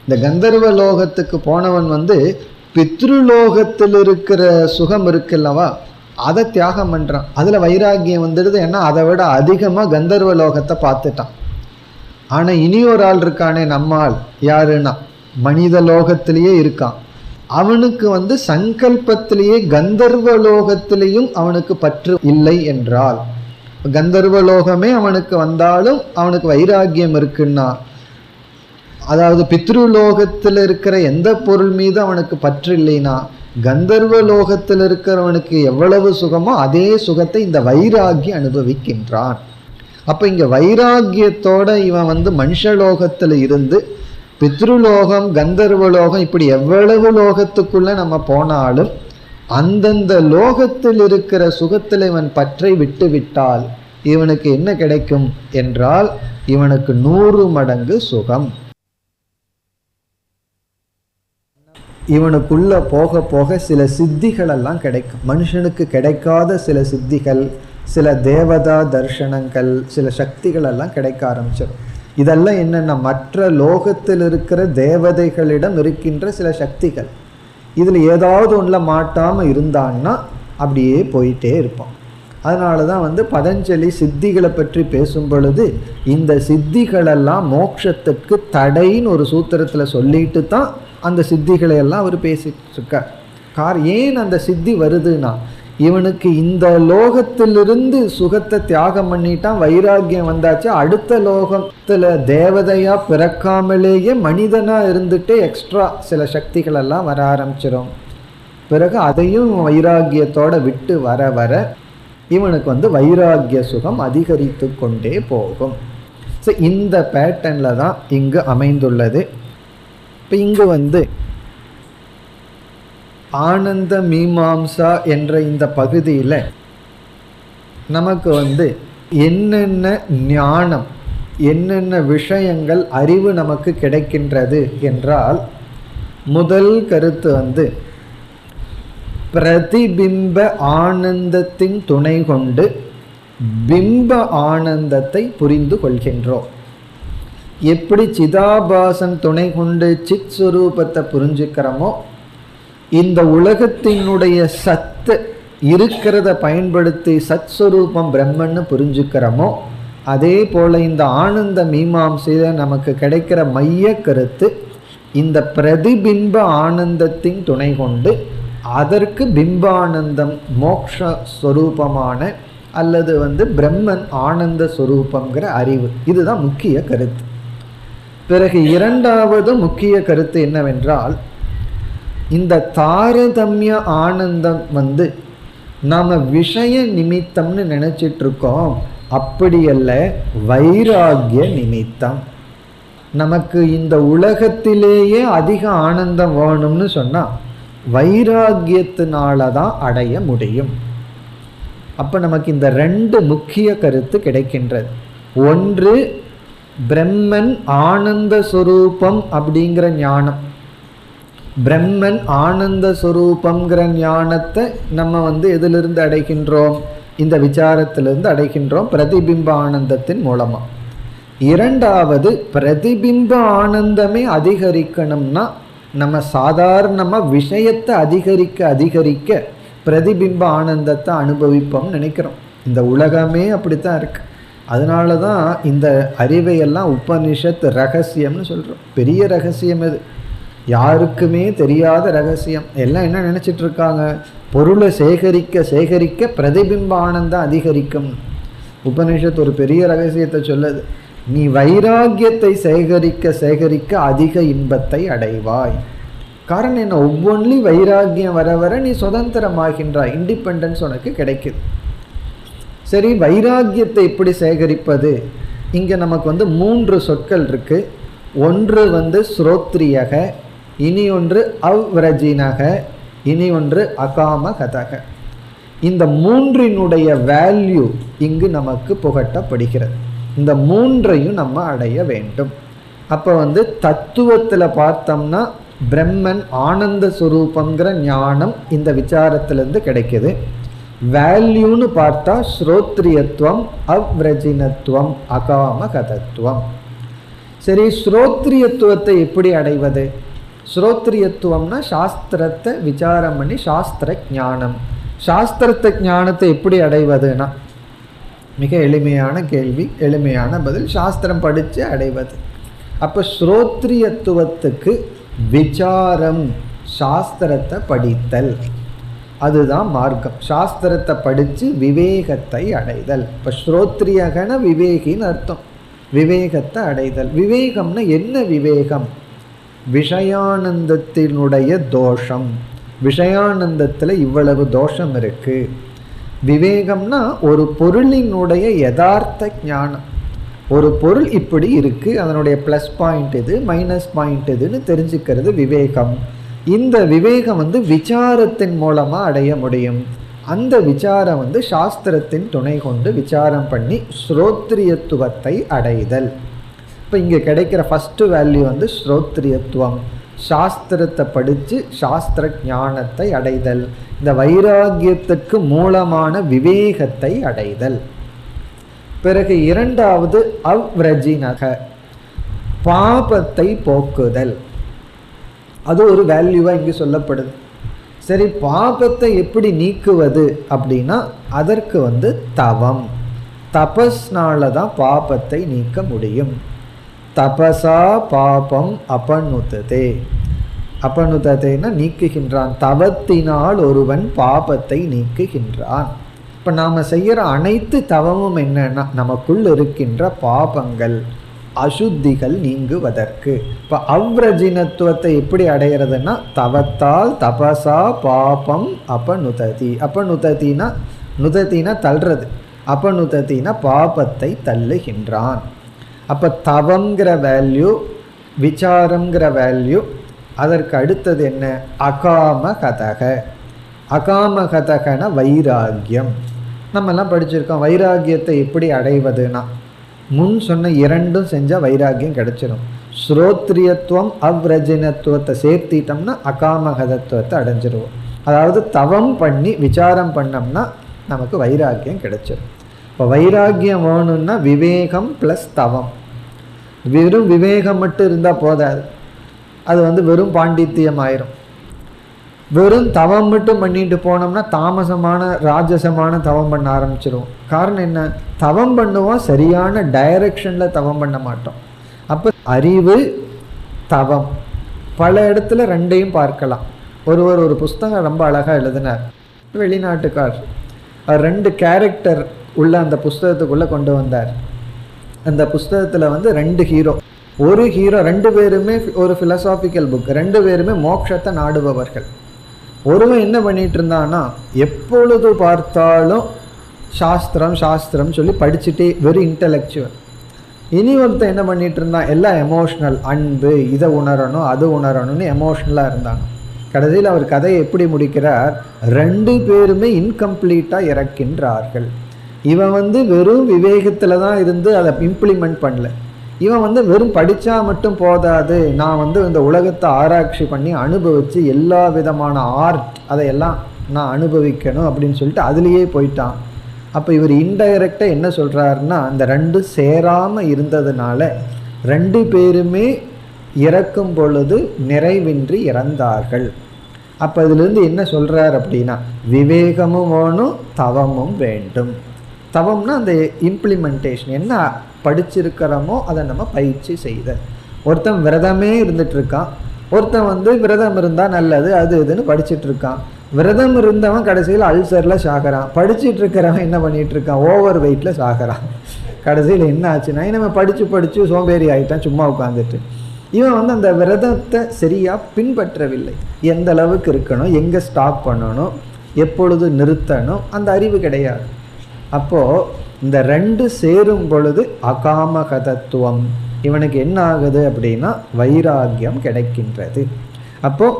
இந்த கந்தர்வ லோகத்துக்கு போனவன் பித்ருலோகத்தில் இருக்கிற சுகம் இருக்குல்லவா, அதை தியாகம் பண்றான். அதுல வைராகியம் வந்துடுது. ஏன்னா அதை விட அதிகமா கந்தர்வ லோகத்தை பார்த்துட்டான். ஆனா இனி ஒரு ஆள் இருக்கானே, நம்ம ஆள் யாருன்னா மனித லோகத்திலேயே இருக்கான். அவனுக்கு சங்கல்பத்திலேயே கந்தர்வ லோகத்திலேயும் அவனுக்கு பற்று இல்லை என்றால், கந்தர்வ லோகமே அவனுக்கு வந்தாலும் அவனுக்கு வைராகியம் இருக்குன்னா, அதாவது பித்ருலோகத்தில் இருக்கிற எந்த பொருள் மீது அவனுக்கு பற்று இல்லைன்னா, கந்தர்வ லோகத்தில் இருக்கிறவனுக்கு எவ்வளவு சுகமோ அதே சுகத்தை இந்த வைராகியம் அனுபவிக்கின்றான். அப்ப இங்க வைராகியத்தோட இவன் மனுஷலோகத்துல இருந்து பித்ருலோகம் கந்தர்வலோகம் இப்படி எவ்வளவு லோகத்துக்குள்ள நம்ம போனாலும் அந்தந்த லோகத்தில் இருக்கிற சுகத்தில் இவன் பற்றை விட்டு விட்டால் இவனுக்கு என்ன கிடைக்கும் என்றால் இவனுக்கு 100 மடங்கு சுகம். இவனுக்குள்ள போக போக சில சித்திகள் எல்லாம் கிடைக்கும். மனுஷனுக்கு கிடைக்காத சில சித்திகள், சில தேவதா தர்சனங்கள், சில சக்திகள் எல்லாம் கிடைக்க ஆரம்பிச்சிடும். இதெல்லாம் என்னென்ன, மற்ற லோகத்தில் இருக்கிற தேவதைகளிடம் இருக்கின்ற சில சக்திகள். இதில் ஏதாவது ஒன்றில் மாட்டாமல் இருந்தான்னா அப்படியே போயிட்டே இருப்பான். அதனால தான் பதஞ்சலி சித்திகளை பற்றி பேசும் பொழுது இந்த சித்திகளெல்லாம் மோட்சத்துக்கு தடைன்னு ஒரு சூத்திரத்தில் சொல்லிட்டு தான் அந்த சித்திகளை எல்லாம் அவர் பேசிட்டு இருக்கார். ஏன் அந்த சித்தி வருதுன்னா, இவனுக்கு இந்த லோகத்திலிருந்து சுகத்தை தியாகம் பண்ணிட்டான், வைராக்கியம் வந்தாச்சு, அடுத்த லோகத்தில் தேவதையா பிறக்காமலேயே மனிதனா இருந்துட்டு எக்ஸ்ட்ரா சில சக்திகள் எல்லாம் வர ஆரம்பிச்சிடும். பிறகு அதையும் வைராக்கியத்தோட விட்டு வர வர இவனுக்கு வைராக்கிய சுகம் அதிகரித்து கொண்டே போகும். ஸோ இந்த பேட்டர்னில் தான் இங்கு அமைந்துள்ளது. இப்போ இங்கு ஆனந்த மீமாம்சா என்ற இந்த பகுதியில் நமக்கு என்னென்ன ஞானம், என்னென்ன விஷயங்கள் அறிவு நமக்கு கிடைக்கின்றது என்றால், முதல் கருத்து பிரதிபிம்ப ஆனந்தத்தின் துணை கொண்டு பிம்ப ஆனந்தத்தை புரிந்து கொள்கின்றோம். எப்படி சிதாபாசன் துணை கொண்டு சித் சுரூபத்தை புரிஞ்சுக்கிறோமோ, இந்த உலகத்தினுடைய சத்து இருக்கிறத பயன்படுத்தி சத் சுரூபம் பிரம்மன்னு புரிஞ்சுக்கிறோமோ, அதே போல இந்த ஆனந்த மீமாம்சையில் நமக்கு கிடைக்கிற மைய கருத்து இந்த பிரதிபிம்ப ஆனந்தத்தின் துணை கொண்டு அதற்கு பிம்பானந்தம் மோக்ஷஸ்வரூபமான அல்லது பிரம்மன் ஆனந்த ஸ்வரூபங்கிற அறிவு, இதுதான் முக்கிய கருத்து. பிறகு இரண்டாவது முக்கிய கருத்து என்னவென்றால், இந்த தாரதமிய ஆனந்தம் நாம் விஷய நிமித்தம்னு நினைச்சிட்டு இருக்கோம், அப்படியல்ல, வைராகிய நிமித்தம். நமக்கு இந்த உலகத்திலேயே அதிக ஆனந்தம் வேணும்னு சொன்னால் வைராகியத்தினால தான் அடைய முடியும். அப்போ நமக்கு இந்த ரெண்டு முக்கிய கருத்து கிடைக்கின்றது. ஒன்று பிரம்மன் ஆனந்த ஸ்வரூபம் அப்படிங்கிற ஞானம். பிரம்மன் ஆனந்த ஸ்வரூபங்கிற ஞானத்தை நம்ம எதிலிருந்து அடைகின்றோம்? இந்த விசாரத்திலிருந்து அடைகின்றோம், பிரதிபிம்ப ஆனந்தத்தின் மூலமாக. இரண்டாவது, பிரதிபிம்ப ஆனந்தமே அதிகரிக்கணும்னா நம்ம சாதாரணமாக விஷயத்தை அதிகரிக்க அதிகரிக்க பிரதிபிம்ப ஆனந்தத்தை அனுபவிப்போம்னு நினைக்கிறோம். இந்த உலகமே அப்படித்தான் இருக்கு. அதனால தான் இந்த அறிவையெல்லாம் உபனிஷத் ரகசியம்னு சொல்கிறோம். பெரிய ரகசியம் இது, யாருக்குமே தெரியாத ரகசியம். எல்லாம் என்ன நினச்சிட்டு இருக்காங்க, பொருளை சேகரிக்க சேகரிக்க பிரதிபிம்ப ஆனந்தம் அதிகரிக்கும். உபனிஷத் ஒரு பெரிய ரகசியத்தை சொல்லுது, நீ வைராகியத்தை சேகரிக்க சேகரிக்க அதிக இன்பத்தை அடைவாய். காரணம் என்ன, ஒவ்வொன்றிலும் வைராகியம் வர வர நீ சுதந்திரமாகின்றாய், இண்டிபெண்டன்ஸ் உனக்கு கிடைக்குது. சரி, வைராகியத்தை எப்படி சேகரிப்பது? இங்கே நமக்கு 3 சொற்கள் இருக்கு. ஒன்று ஸ்ரோத்ரியக, இனி ஒன்று அவ்ரஜினக, இனி ஒன்று அகாமகதக. இந்த மூன்றினுடைய வேல்யூ இங்கு நமக்கு புகட்டப்படுகிறது. இந்த மூன்றையும் நம்ம அடைய வேண்டும். அப்போ தத்துவத்தில் பார்த்தோம்னா பிரம்மன் ஆனந்த சுரூபங்கிற ஞானம் இந்த விசாரத்திலேருந்து கிடைக்குது. வேல்யூன்னு பார்த்தா ஸ்ரோத்ரியத்துவம், அவ்ரஜினத்துவம், அகாமகதத்துவம். சரி, ஸ்ரோத்ரியத்துவத்தை எப்படி அடைவது? ஸ்ரோத்ரியத்துவம்னா சாஸ்திரத்தை விசாரம் பண்ணி சாஸ்திர ஞானம். சாஸ்திரத்தை ஞானத்தை எப்படி அடைவதுனா, மிக எளிமையான கேள்வி, எளிமையான பதில், சாஸ்திரம் படித்து அடைவது. அப்போ ஸ்ரோத்ரியத்துவத்துக்கு விசாரம், சாஸ்திரத்தை படித்தல், அதுதான் மார்க்கம். சாஸ்திரத்தை படித்து விவேகத்தை அடைதல். இப்போ ஸ்ரோத்ரியகன விவேகின்னு அர்த்தம், விவேகத்தை அடைதல். விவேகம்னா என்ன விவேகம்? விஷயானந்தத்தினுடைய தோஷம், விஷயானந்தத்தில் இவ்வளவு தோஷம் இருக்குது. விவேகம்னா ஒரு பொருளினுடைய யதார்த்த ஞானம். ஒரு பொருள் இப்படி இருக்குது, அதனுடைய ப்ளஸ் பாயிண்ட் இது, மைனஸ் பாயிண்ட் இதுன்னு தெரிஞ்சுக்கிறது விவேகம். இந்த விவேகம் விசாரத்தின் மூலமாக அடைய முடியும். அந்த விசாரம் சாஸ்திரத்தின் துணை கொண்டு விசாரம் பண்ணி ஸ்ரோத்ரியத்துவத்தை அடைதல். இப்போ இங்கே கிடைக்கிற ஃபஸ்ட்டு வேல்யூ ஸ்ரோத்ரியத்துவம், சாஸ்திரத்தை படித்து சாஸ்திர ஞானத்தை அடைதல், இந்த வைராகியத்துக்கு மூலமான விவேகத்தை அடைதல். பிறகு இரண்டாவது அவ்ரஜினக, பாபத்தை போக்குதல், அது ஒரு வேல்யூவா இங்கு சொல்லப்படுது. சரி, பாபத்தை எப்படி நீக்குவது அப்படின்னா அதற்கு தவம், தபஸ்னால தான் பாபத்தை நீக்க முடியும். தபசா பாபம் அபனுததே, அபனுததேன்னா நீக்குகின்றான், தவத்தினால் ஒருவன் பாபத்தை நீக்குகின்றான். இப்போ நாம் செய்கிற அனைத்து தவமும் என்னன்னா நமக்குள் இருக்கின்ற பாபங்கள் அசுத்திகள் நீங்குவதற்கு. இப்போ அவ்ரஜினத்துவத்தை எப்படி அடைகிறதுனா தவத்தால், தபசா பாபம் அபனுததி. அபனுதத்தினா, நுதத்தினா தள்ளுறது, அபனுதத்தினா பாபத்தை தள்ளுகின்றான். அப்போ தவங்கிற வேல்யூ, விசாரங்கிற வேல்யூ, அதற்கு அடுத்தது என்ன, அகாமகதக. அகாமகதகன வைராகியம். நம்மெல்லாம் படிச்சிருக்கோம் வைராகியத்தை எப்படி அடைவதுனா முன் சொன்ன இரண்டும் செஞ்சால் வைராகியம் கிடைச்சிடும். ஸ்ரோத்ரியத்துவம் அவ்ரஜினத்துவத்தை சேர்த்திட்டோம்னா அகாமகதத்துவத்தை அடைஞ்சிருவோம். அதாவது தவம் பண்ணி விசாரம் பண்ணோம்னா நமக்கு வைராகியம் கிடைச்சிடும். இப்போ வைராகியம் வேணும்னா விவேகம் ப்ளஸ் தவம். வெறும் விவேகம் மட்டும் இருந்தால் போதாது, அது வெறும் பாண்டித்தியம் ஆயிரும். வெறும் தவம் மட்டும் பண்ணிட்டு போனோம்னா தாமசமான ராஜசமான தவம் பண்ண ஆரம்பிச்சிடும். காரணம் என்ன, தவம் பண்ணுவோம், சரியான டைரக்ஷனில் தவம் பண்ண மாட்டோம். அப்போ அறிவு தவம் பல இடத்துல ரெண்டையும் பார்க்கலாம். ஒருவர் ஒரு புஸ்தகம் ரொம்ப அழகாக எழுதினார், வெளிநாட்டுக்கார். அவர் 2 கேரக்டர் உள்ள அந்த புஸ்தகத்துக்குள்ளே கொண்டு வந்தார். அந்த புஸ்தகத்தில் 2 ஹீரோ. ஒரு ஹீரோ, 2 பேருமே ஒரு ஃபிலசாபிக்கல் புக், 2 பேருமே மோட்சத்தை நாடுபவர்கள். ஒருவன் என்ன பண்ணிட்டு இருந்தான்னா எப்பொழுது பார்த்தாலும் சாஸ்திரம் சாஸ்திரம் சொல்லி படிச்சுட்டே, வெறும் இன்டலெக்சுவல். இனி ஒருத்தன் என்ன பண்ணிட்டு இருந்தான், எல்லாம் எமோஷ்னல், அன்பு, இதை உணரணும் அது உணரணும்னு எமோஷ்னலாக இருந்தான். கடைசியில் அவர் கதையை எப்படி முடிக்கிறார், 2 பேருமே இன்கம்ப்ளீட்டாக இறக்கின்றார்கள். இவன் வெறும் விவேகத்தில் தான் இருந்து அதை இம்ப்ளிமெண்ட் பண்ணல. இவன் வெறும் படித்தா மட்டும் போதாது, நான் இந்த உலகத்தை ஆராய்ச்சி பண்ணி அனுபவித்து எல்லா விதமான ஆர்ட் அதையெல்லாம் நான் அனுபவிக்கணும் அப்படின்னு சொல்லிட்டு அதுலேயே போயிட்டான். அப்போ இவர் இன்டைரக்டாக என்ன சொல்கிறாருன்னா, அந்த 2 சேராமல் இருந்ததுனால 2 பேருமே இறக்கும் பொழுது நிறைவின்றி இறந்தார்கள். அப்போ இதுலேருந்து என்ன சொல்கிறார் அப்படின்னா, விவேகமும் வேணும் தவமும் வேண்டும். தவம்னா அந்த இம்ப்ளிமெண்டேஷன், என்ன படிச்சிருக்கிறோமோ அதை நம்ம பயிற்சி செய்த. ஒருத்தன் விரதமே இருந்துகிட்ருக்கான், ஒருத்தன் விரதம் இருந்தால் நல்லது அது இதுன்னு படிச்சுட்டு இருக்கான். விரதம் இருந்தவன் கடைசியில் அல்சரில் சாகிறான், படிச்சுட்டு இருக்கிறவன் என்ன பண்ணிகிட்டு இருக்கான், ஓவர் வெயிட்டில் சாகிறான். கடைசியில் என்ன ஆச்சுன்னா, நம்ம படித்து சோம்பேறி ஆகிட்டான் சும்மா உட்காந்துட்டு. இவன் அந்த விரதத்தை சரியாக பின்பற்றவில்லை. எந்த அளவுக்கு இருக்கணும், எங்கே ஸ்டாப் பண்ணணும், எப்பொழுது நிறுத்தணும், அந்த அறிவு கிடையாது. அப்போது இந்த 2 சேரும் பொழுது அகாமகதத்துவம், இவனுக்கு என்ன ஆகுது அப்படின்னா வைராகியம் கிடைக்கின்றது. அப்போது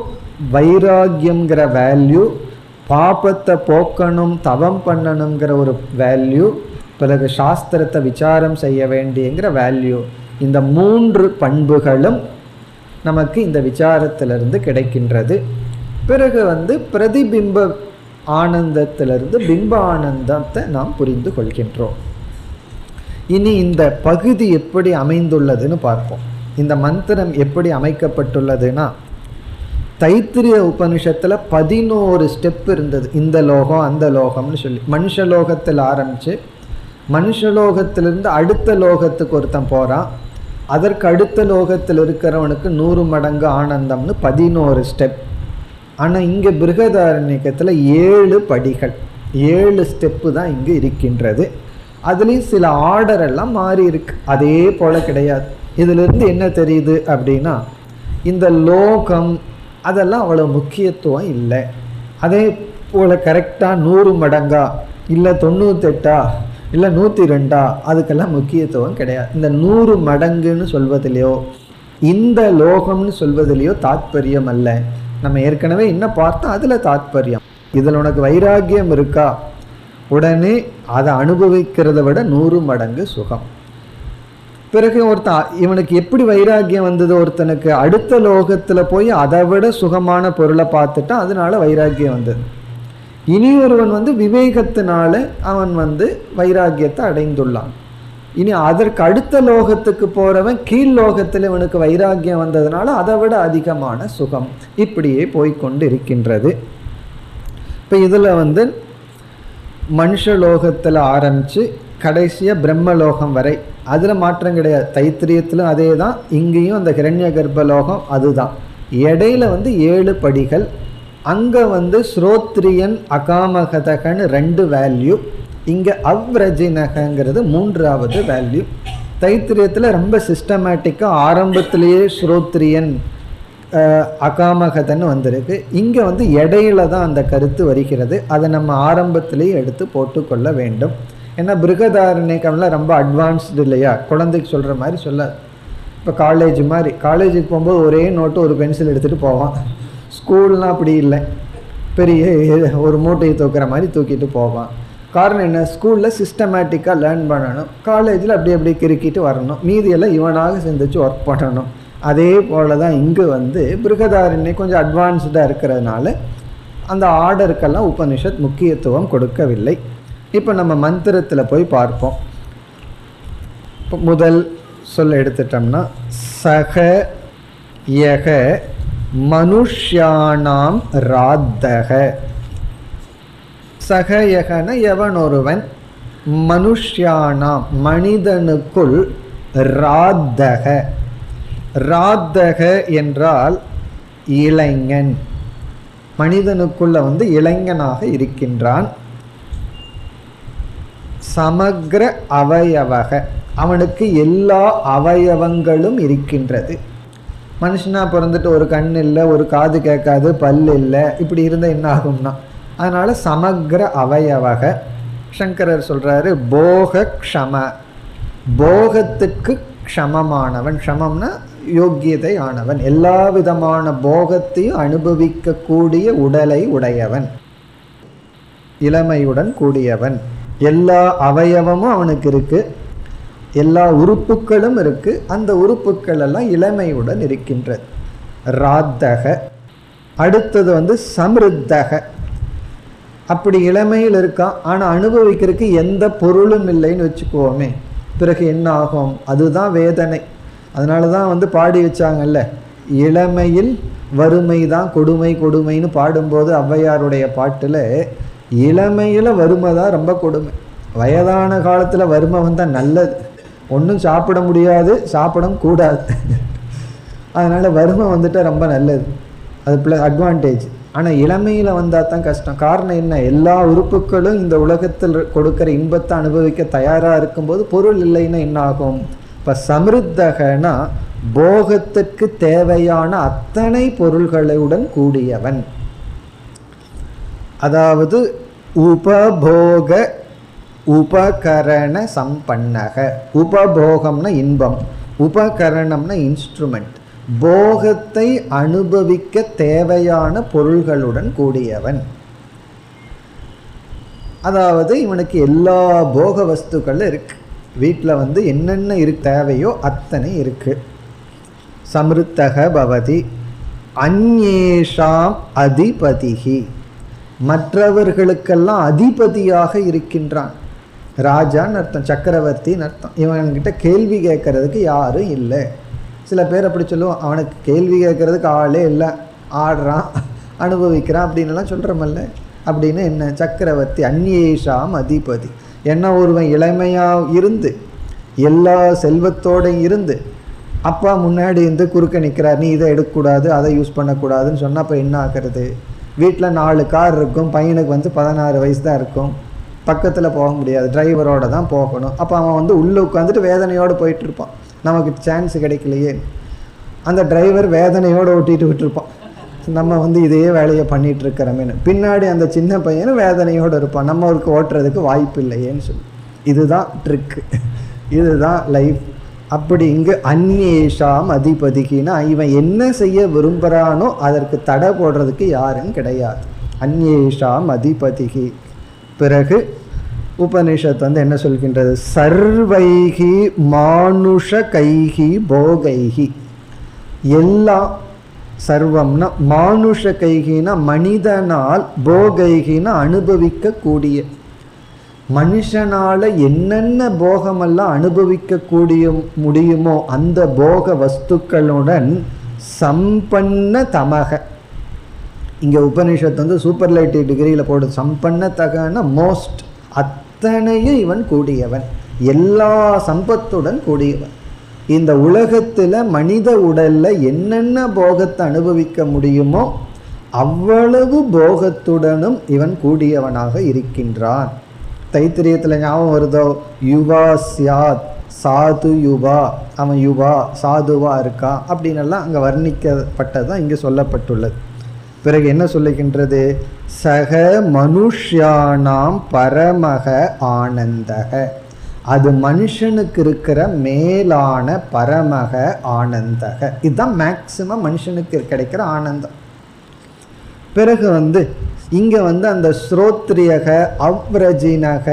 வைராகியங்கிற வேல்யூ, பாபத்தை போக்கணும் தவம் பண்ணணுங்கிற ஒரு வேல்யூ, பிறகு சாஸ்திரத்தை விசாரம் செய்ய வேண்டியங்கிற வேல்யூ, இந்த 3 பண்புகளும் நமக்கு இந்த விசாரத்திலிருந்து கிடைக்கின்றது. பிறகு பிரதிபிம்ப ஆனந்தத்திலிருந்து பிம்ப ஆனந்தத்தை நாம் புரிந்து கொள்கின்றோம். இனி இந்த பகுதி எப்படி அமைந்துள்ளதுன்னு பார்ப்போம். இந்த மந்திரம் எப்படி அமைக்கப்பட்டுள்ளதுன்னா, தைத்திரிய உபனிஷத்தில் 11 ஸ்டெப் இருந்தது. இந்த லோகம் அந்த லோகம்னு சொல்லி மனுஷலோகத்தில் ஆரம்பித்து, மனுஷலோகத்திலிருந்து அடுத்த லோகத்துக்கு ஒருத்தன் போகிறான், அதற்கு அடுத்த லோகத்தில் இருக்கிறவனுக்கு 100 மடங்கு ஆனந்தம்னு 11 ஸ்டெப். ஆனால் இங்கே பிருகதாரண்யத்தில் 7 படிகள், 7 ஸ்டெப்பு தான் இங்கே இருக்கின்றது. அதுலேயும் சில ஆர்டர் எல்லாம் மாறி இருக்கு, அதே போல் கிடையாது. இதிலிருந்து என்ன தெரியுது அப்படின்னா, இந்த லோகம் அதெல்லாம் அவ்வளோ முக்கியத்துவம் இல்லை. அதே போல் கரெக்டாக 100 மடங்கா இல்லை 98 இல்லை 102 அதுக்கெல்லாம் முக்கியத்துவம் கிடையாது. இந்த 100 மடங்குன்னு சொல்வதிலையோ இந்த லோகம்னு சொல்வதிலையோ தாத்பரியம் அல்ல. நம்ம ஏற்கனவே என்ன பார்த்தோம், அதில் தாத்பரியம். இதில் உனக்கு வைராகியம் இருக்கா, உடனே அதை அனுபவிக்கிறத விட 100 மடங்கு சுகம். பிறகு இவனுக்கு எப்படி வைராகியம் வந்தது, ஒருத்தனுக்கு அடுத்த லோகத்தில் போய் அதை விட சுகமான பொருளை பார்த்துட்டான், அதனால வைராகியம் வந்தது. இனி ஒருவன் விவேகத்தினால அவன் வைராகியத்தை அடைந்துள்ளான். இனி அதற்கு அடுத்த லோகத்துக்கு போறவன் கீழ் லோகத்தில் இவனுக்கு வைராக்கியம் வந்ததுனால அதை விட அதிகமான சுகம். இப்படியே போய்கொண்டு இருக்கின்றது. இப்போ இதில் மனுஷலோகத்தில் ஆரம்பித்து கடைசியாக பிரம்மலோகம் வரை அதில் மாற்றம் கிடையாது. தைத்திரியத்திலும் அதே தான், இங்கேயும் அந்த ஹிரண்ய கர்ப்பலோகம் அதுதான். இடையில 7 படிகள். அங்கே ஸ்ரோத்ரியன் அகாமகதகன்னு 2 வேல்யூ, இங்கே அவ்ரஜினகங்கிறது 3வது வேல்யூ. தைத்திரியத்தில் ரொம்ப சிஸ்டமேட்டிக்காக ஆரம்பத்திலேயே ஸ்ரோத்ரியன் அகாமகதன்னு வந்திருக்கு. இங்கே இடையில தான் அந்த கருத்து வருகிறது. அதை நம்ம ஆரம்பத்திலேயே எடுத்து போட்டுக்கொள்ள வேண்டும். ஏன்னா பிருகதாரண்யகம்லாம் ரொம்ப அட்வான்ஸ்டு இல்லையா, குழந்தைக்கு சொல்கிற மாதிரி சொல்ல. இப்போ காலேஜ் மாதிரி, காலேஜுக்கு போகும்போது ஒரே நோட்டு ஒரு பென்சில் எடுத்துகிட்டு போவான். ஸ்கூல்லாம் அப்படி இல்லை, பெரிய ஒரு மூட்டையை தூக்குற மாதிரி தூக்கிட்டு போவான். காரணம் என்ன, ஸ்கூலில் சிஸ்டமேட்டிக்காக லேர்ன் பண்ணணும், காலேஜில் அப்படி கிறுக்கிட்டு வரணும், மீதியெல்லாம் இவனாக சிந்திச்சு ஒர்க் பண்ணணும். அதே போல் தான் இங்கு பிருகதாரண்யம் கொஞ்சம் அட்வான்ஸ்டாக இருக்கிறதுனால அந்த ஆர்டருக்கெல்லாம் உபனிஷத் முக்கியத்துவம் கொடுக்கவில்லை. இப்போ நம்ம மந்திரத்தில் போய் பார்ப்போம். இப்போ முதல் சொல்ல எடுத்துட்டோம்னா சக யக மனுஷ்யானாம் ராத்தக. சகயகன எவன் ஒருவன், மனுஷ்யானாம் மனிதனுக்குள், ராத்தக. ராத்தக என்றால் இளைஞன், மனிதனுக்குள்ள இளைஞனாக இருக்கின்றான். சமக்ர அவயவக, அவனுக்கு எல்லா அவயவங்களும் இருக்கின்றது. மனுஷனா பிறந்துட்டு ஒரு கண் இல்லை, ஒரு காது கேட்காது, பல் இல்லை, இப்படி இருந்தால் என்ன ஆகும்னா, அதனால சமக்ர அவயவக. சங்கரர் சொல்றாரு போக க்ஷம, போகத்துக்கு க்ஷமமானவன். க்ஷமம்னா யோக்கியதை ஆனவன், எல்லா விதமான போகத்தையும் அனுபவிக்கக்கூடிய உடலை உடையவன், இளமையுடன் கூடியவன். எல்லா அவயவமும் அவனுக்கு இருக்கு, எல்லா உறுப்புகளும் இருக்கு, அந்த உறுப்புகள் எல்லாம் இளமையுடன் இருக்கின்றது. ராத்தக. அடுத்தது சமிருத்தக, அப்படி இளமையில் இருக்கான், ஆனால் அனுபவிக்கிறதுக்கு எந்த பொருளும் இல்லைன்னு வச்சுக்குவோமே, பிறகு என்ன ஆகும், அதுதான் வேதனை. அதனால தான் பாடி வச்சாங்கல்ல, இளமையில் வறுமை தான் கொடுமை கொடுமைன்னு பாடும்போது ஔவையாருடைய பாட்டில் இளமையில் வறுமை தான் ரொம்ப கொடுமை, வயதான காலத்தில் வறுமை வந்தால் நல்லது, ஒன்றும் சாப்பிட முடியாது, சாப்பிடவும் கூடாது. அதனால் வறுமை வந்துட்டால் ரொம்ப நல்லது, அது ப்ளஸ் அட்வான்டேஜ். ஆனால் இளமையில் வந்தால் தான் கஷ்டம். காரணம் என்ன, எல்லா உறுப்புகளும் இந்த உலகத்தில் கொடுக்குற இன்பத்தை அனுபவிக்க தயாராக இருக்கும்போது பொருள் இல்லைன்னா என்ன ஆகும். இப்போ சமிருத்தகனா போகத்திற்கு தேவையான அத்தனை பொருள்களுடன் கூடியவன், அதாவது உபபோக உபகரண சம்பன்னக. உபபோகம்னா இன்பம், உபகரணம்னா இன்ஸ்ட்ருமெண்ட். போகத்தை அனுபவிக்க தேவையான பொருள்களுடன் கூடியவன், அதாவது இவனுக்கு எல்லா போக வஸ்துக்களும் இருக்கு. வீட்டில் என்னென்ன தேவையோ அத்தனை இருக்கு. சமிருத்தக பவதி. அந்யேஷாம் அதிபதிகி, மற்றவர்களுக்கெல்லாம் அதிபதியாக இருக்கின்றான். ராஜான்னு அர்த்தம், சக்கரவர்த்தின்னு அர்த்தம். இவன்கிட்ட கேள்வி கேட்கறதுக்கு யாரும் இல்லை. சில பேர் அப்படி சொல்லுவோம், அவனுக்கு கேள்வி கேட்கறதுக்கு ஆளே இல்லை, ஆடுறான் அனுபவிக்கிறான் அப்படின்லாம் சொல்கிறோமல்ல. அப்படின்னு என்ன, சக்கரவர்த்தி. அந்யேஷாம் அதிபதி. என்ன, ஒருவன் இளமையாக இருந்து எல்லா செல்வத்தோடையும் இருந்து அப்பா முன்னாடி குறுக்க நிற்கிறார், நீ இதை எடுக்கக்கூடாது அதை யூஸ் பண்ணக்கூடாதுன்னு சொன்னால் அப்போ என்ன ஆகிறது. வீட்டில் 4 கார் இருக்கும், பையனுக்கு 16 வயசு தான் இருக்கும், பக்கத்தில் போக முடியாது, டிரைவரோடு தான் போகணும். அப்போ அவன் உள்ளே உட்காந்துட்டு வேதனையோடு போயிட்டுருப்பான், நமக்கு சான்ஸ் கிடைக்கலையே. அந்த டிரைவர் வேதனையோடு ஓட்டிகிட்டு விட்டுருப்பான், நம்ம இதே வேலையை பண்ணிகிட்ருக்கிறோமேனு. பின்னாடி அந்த சின்ன பையனும் வேதனையோடு இருப்பான், நம்மளுக்கு ஓட்டுறதுக்கு வாய்ப்பு இல்லையேன்னு சொல்லி. இதுதான் ட்ரிக்கு, இதுதான் லைஃப். அப்படி இங்கு அந்யேஷாம் அதிபதிகினா இவன் என்ன செய்ய விரும்புகிறானோ அதற்கு தடை போடுறதுக்கு யாரும் கிடையாது. அந்யேஷாம் அதிபதிகி. பிறகு உபனிஷத் என்ன சொல்கின்றது, சர்வைகி மானுஷ கைகி போகைகி. எல்லாம் சர்வம்னா மானுஷ கைகினா மனிதனால், போகைகினா அனுபவிக்க கூடிய. மனுஷனால என்னென்ன போகமெல்லாம் அனுபவிக்க முடியுமோ அந்த போக வஸ்துக்களுடன் சம்பன்ன தமக. இங்க உபனிஷத்து வந்து சூப்பர்லைட்டிவ் டிகிரியில போடுது. சம்பன்ன தகன மோஸ்ட், அத்தனையும் இவன் கூடியவன், எல்லா சம்பத்துடன் கூடியவன். இந்த உலகத்துல மனித உடல்ல என்னென்ன போகத்தை அனுபவிக்க முடியுமோ அவ்வளவு போகத்துடனும் இவன் கூடியவனாக இருக்கின்றான். தைத்திரியத்துல ஞாபகம் வருதோ, யுவா சியாத் சாது யுவா, அவன் யுவா சாதுவா இருக்கா அப்படின்னு எல்லாம் அங்க வர்ணிக்கப்பட்டதான் இங்கு சொல்லப்பட்டுள்ளது. பிறகு என்ன சொல்லுகின்றது, சக மனுஷ்யானாம் பரமக ஆனந்தக, அது மனுஷனுக்கு இருக்கிற மேலான பரமக ஆனந்தக, இதுதான் மேக்சிமம் மனுஷனுக்கு கிடைக்கிற ஆனந்தம். பிறகு வந்து இங்க வந்து அந்த ஸ்ரோத்ரியக அவ்ரஜினக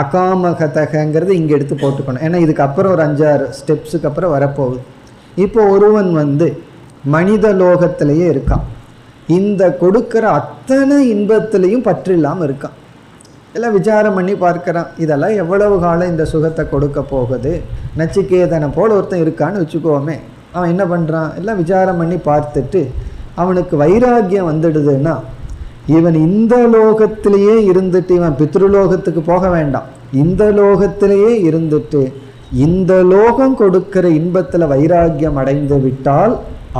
அகாமகதகங்கிறது இங்க எடுத்து போட்டுக்கணும். ஏன்னா இதுக்கு அப்புறம் ஒரு 5-6 ஸ்டெப்ஸுக்கு அப்புறம் வரப்போகுது. இப்போ ஒருவன் வந்து மனித லோகத்திலேயே இருக்கான், இந்த கொடுக்கிற அத்தனை இன்பத்திலையும் பற்று இல்லாமல் இருக்கான். எல்லாம் விசாரம் பண்ணி பார்க்குறான், இதெல்லாம் எவ்வளவு காலம் இந்த சுகத்தை கொடுக்க போகுது. நச்சிகேதனை போல் ஒருத்தன் இருக்கான்னு வச்சுக்கோமே, அவன் என்ன பண்ணுறான், எல்லாம் விசாரம் பண்ணி பார்த்துட்டு அவனுக்கு வைராக்கியம் வந்துடுதுன்னா, இவன் இந்த லோகத்திலேயே இருந்துட்டு இவன் பித்ருலோகத்துக்கு போக வேண்டாம், இந்த லோகத்திலேயே இருந்துட்டு இந்த லோகம் கொடுக்கிற இன்பத்தில் வைராக்கியம் அடைந்து விட்டால்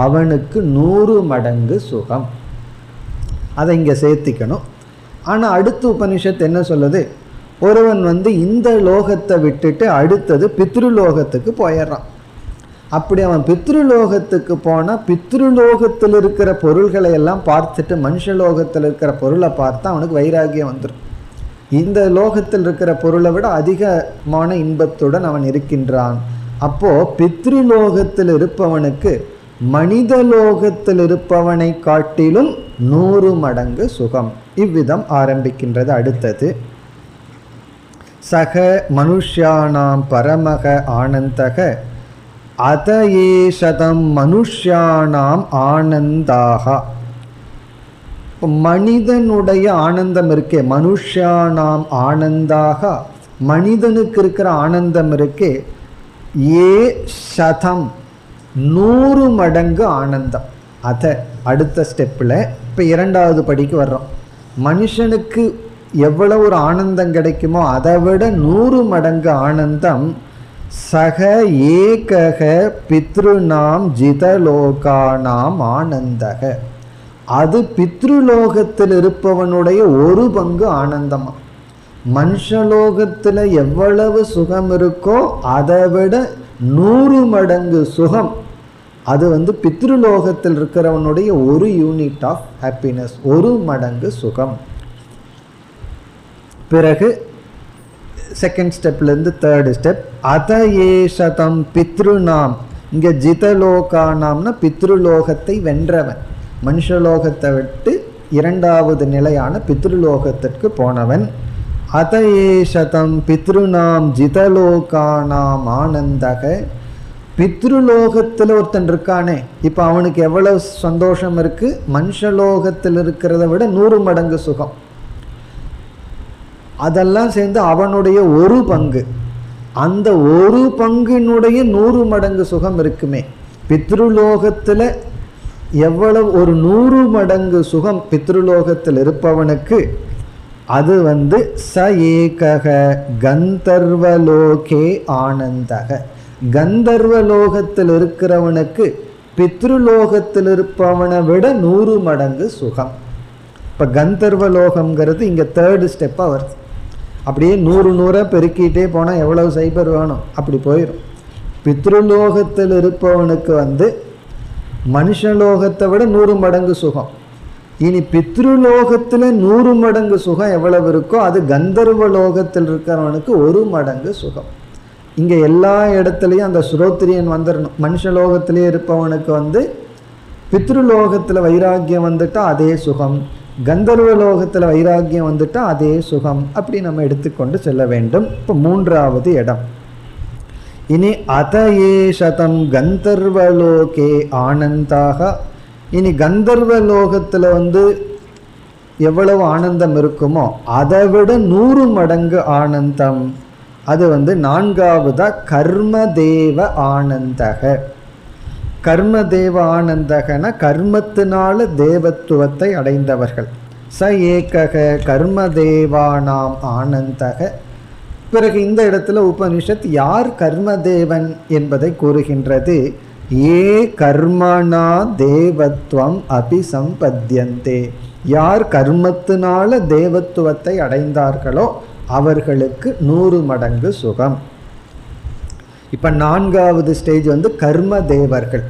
அவனுக்கு 100 மடங்கு சுகம். அதை இங்கே சேர்த்திக்கணும். ஆனால் அடுத்த உபனிஷத்து என்ன சொல்லுது, ஒருவன் வந்து இந்த லோகத்தை விட்டுட்டு அடுத்தது பித்ருலோகத்துக்கு போயிடுறான். அப்படி அவன் பித்ருலோகத்துக்கு போனால் பித்ருலோகத்தில் இருக்கிற பொருள்களை எல்லாம் பார்த்துட்டு மனுஷலோகத்தில் இருக்கிற பொருளை பார்த்தா அவனுக்கு வைராகியம் வந்துடும். இந்த லோகத்தில் இருக்கிற பொருளை விட அதிகமான இன்பத்துடன் அவன் இருக்கின்றான். அப்போது பித்ருலோகத்தில் இருப்பவனுக்கு மனித லோகத்தில் இருப்பவனை காட்டிலும் 100 மடங்கு சுகம். இவ்விதம் ஆரம்பிக்கின்றது. அடுத்தது சக மனுஷ்யானாம் பரமக ஆனந்தக அதயேஷதம் மனுஷ்யானாம் ஆனந்தாக. மனிதனுடைய ஆனந்தம் இருக்கே, மனுஷ்யானாம் ஆனந்தாக, மனிதனுக்கு இருக்கிற ஆனந்தம் இருக்கே, ஏ சதம் 100 மடங்கு ஆனந்தம். அதை அடுத்த ஸ்டெப்பில் இப்போ 2வது படிக்கு வர்றோம். மனுஷனுக்கு எவ்வளவு ஒரு ஆனந்தம் கிடைக்குமோ அதை விட 100 மடங்கு ஆனந்தம் சக ஏகக பித்ருநாம் ஜிதலோகானாம் ஆனந்தக. அது பித்ருலோகத்தில் இருப்பவனுடைய 1 பங்கு ஆனந்தமா. மனுஷலோகத்தில் எவ்வளவு சுகம் இருக்கோ அதை விட 100 மடங்கு சுகம். அது வந்து பித்ருலோகத்தில் இருக்கிறவனுடைய 1 யூனிட் ஆஃப் ஹாப்பினஸ், 1 மடங்கு சுகம். பிறகு செகண்ட் ஸ்டெப்லேருந்து 3rd ஸ்டெப் அதயேஷதம் பித்ருநாம். இங்கே ஜிதலோகானாம்னா பித்ருலோகத்தை வென்றவன், மனுஷலோகத்தை விட்டு 2வது நிலையான பித்ருலோகத்திற்கு போனவன். அதயேஷதம் பித்ருநாம் ஜிதலோகானாம் ஆனந்தக. பித்ருலோகத்தில் ஒருத்தன் இருக்கானே, இப்போ அவனுக்கு எவ்வளவு சந்தோஷம் இருக்கு, மனுஷலோகத்தில் இருக்கிறத விட 100 மடங்கு சுகம். அதெல்லாம் சேர்ந்து அவனுடைய 1 பங்கு, அந்த 1 பங்கினுடைய 100 மடங்கு சுகம் இருக்குமே. பித்ருலோகத்தில் எவ்வளவு ஒரு 100 மடங்கு சுகம் பித்ருலோகத்தில் இருப்பவனுக்கு அது வந்து ச ஏகக கந்தர்வலோகே ஆனந்தக. கந்தர்வலோகத்தில் இருக்கிறவனுக்கு பித்ருலோகத்தில் இருப்பவனை விட 100 மடங்கு சுகம். இப்போ கந்தர்வலோகம்ங்கிறது இங்கே 3rd ஸ்டெப்பாக வருது. அப்படியே 100 பெருக்கிட்டே போனால் எவ்வளவு சைபர் வேணும் அப்படி போயிடும். பித்ருலோகத்தில் இருப்பவனுக்கு வந்து மனுஷலோகத்தை விட 100 மடங்கு சுகம். இனி பித்ருலோகத்தில் 100 மடங்கு சுகம் எவ்வளவு இருக்கோ அது கந்தர்வலோகத்தில் இருக்கிறவனுக்கு 1 மடங்கு சுகம். இங்கே எல்லா இடத்துலையும் அந்த ஸ்ரோத்ரியன் வந்துடணும். மனுஷலோகத்திலே இருப்பவனுக்கு வந்து பித்ருலோகத்தில் வைராக்கியம் வந்துட்டால் அதே சுகம், கந்தர்வலோகத்தில் வைராக்கியம் வந்துட்டால் அதே சுகம். அப்படி நம்ம எடுத்துக்கொண்டு செல்ல வேண்டும். இப்போ 3வது இடம். இனி அதயேஷதம் கந்தர்வலோகே ஆனந்தாக. இனி கந்தர்வலோகத்தில் வந்து எவ்வளவு ஆனந்தம் இருக்குமோ அதை விட 100 மடங்கு ஆனந்தம். அது நான்காவதா கர்மதேவ ஆனந்தக. கர்மதேவ ஆனந்தகன கர்மத்தினால தேவத்துவத்தை அடைந்தவர்கள். ச ஏகக கர்மதேவானாம் ஆனந்தக. பிறகு இந்த இடத்துல உபனிஷத் யார் கர்மதேவன் என்பதை கூறுகின்றது. ஏ கர்மணா தேவத்வம் அபிசம்பத்யந்தே. யார் கர்மத்தினால தேவத்துவத்தை அடைந்தார்களோ அவர்களுக்கு 100 மடங்கு சுகம். இப்ப நான்காவது ஸ்டேஜ் கர்ம தேவர்கள்.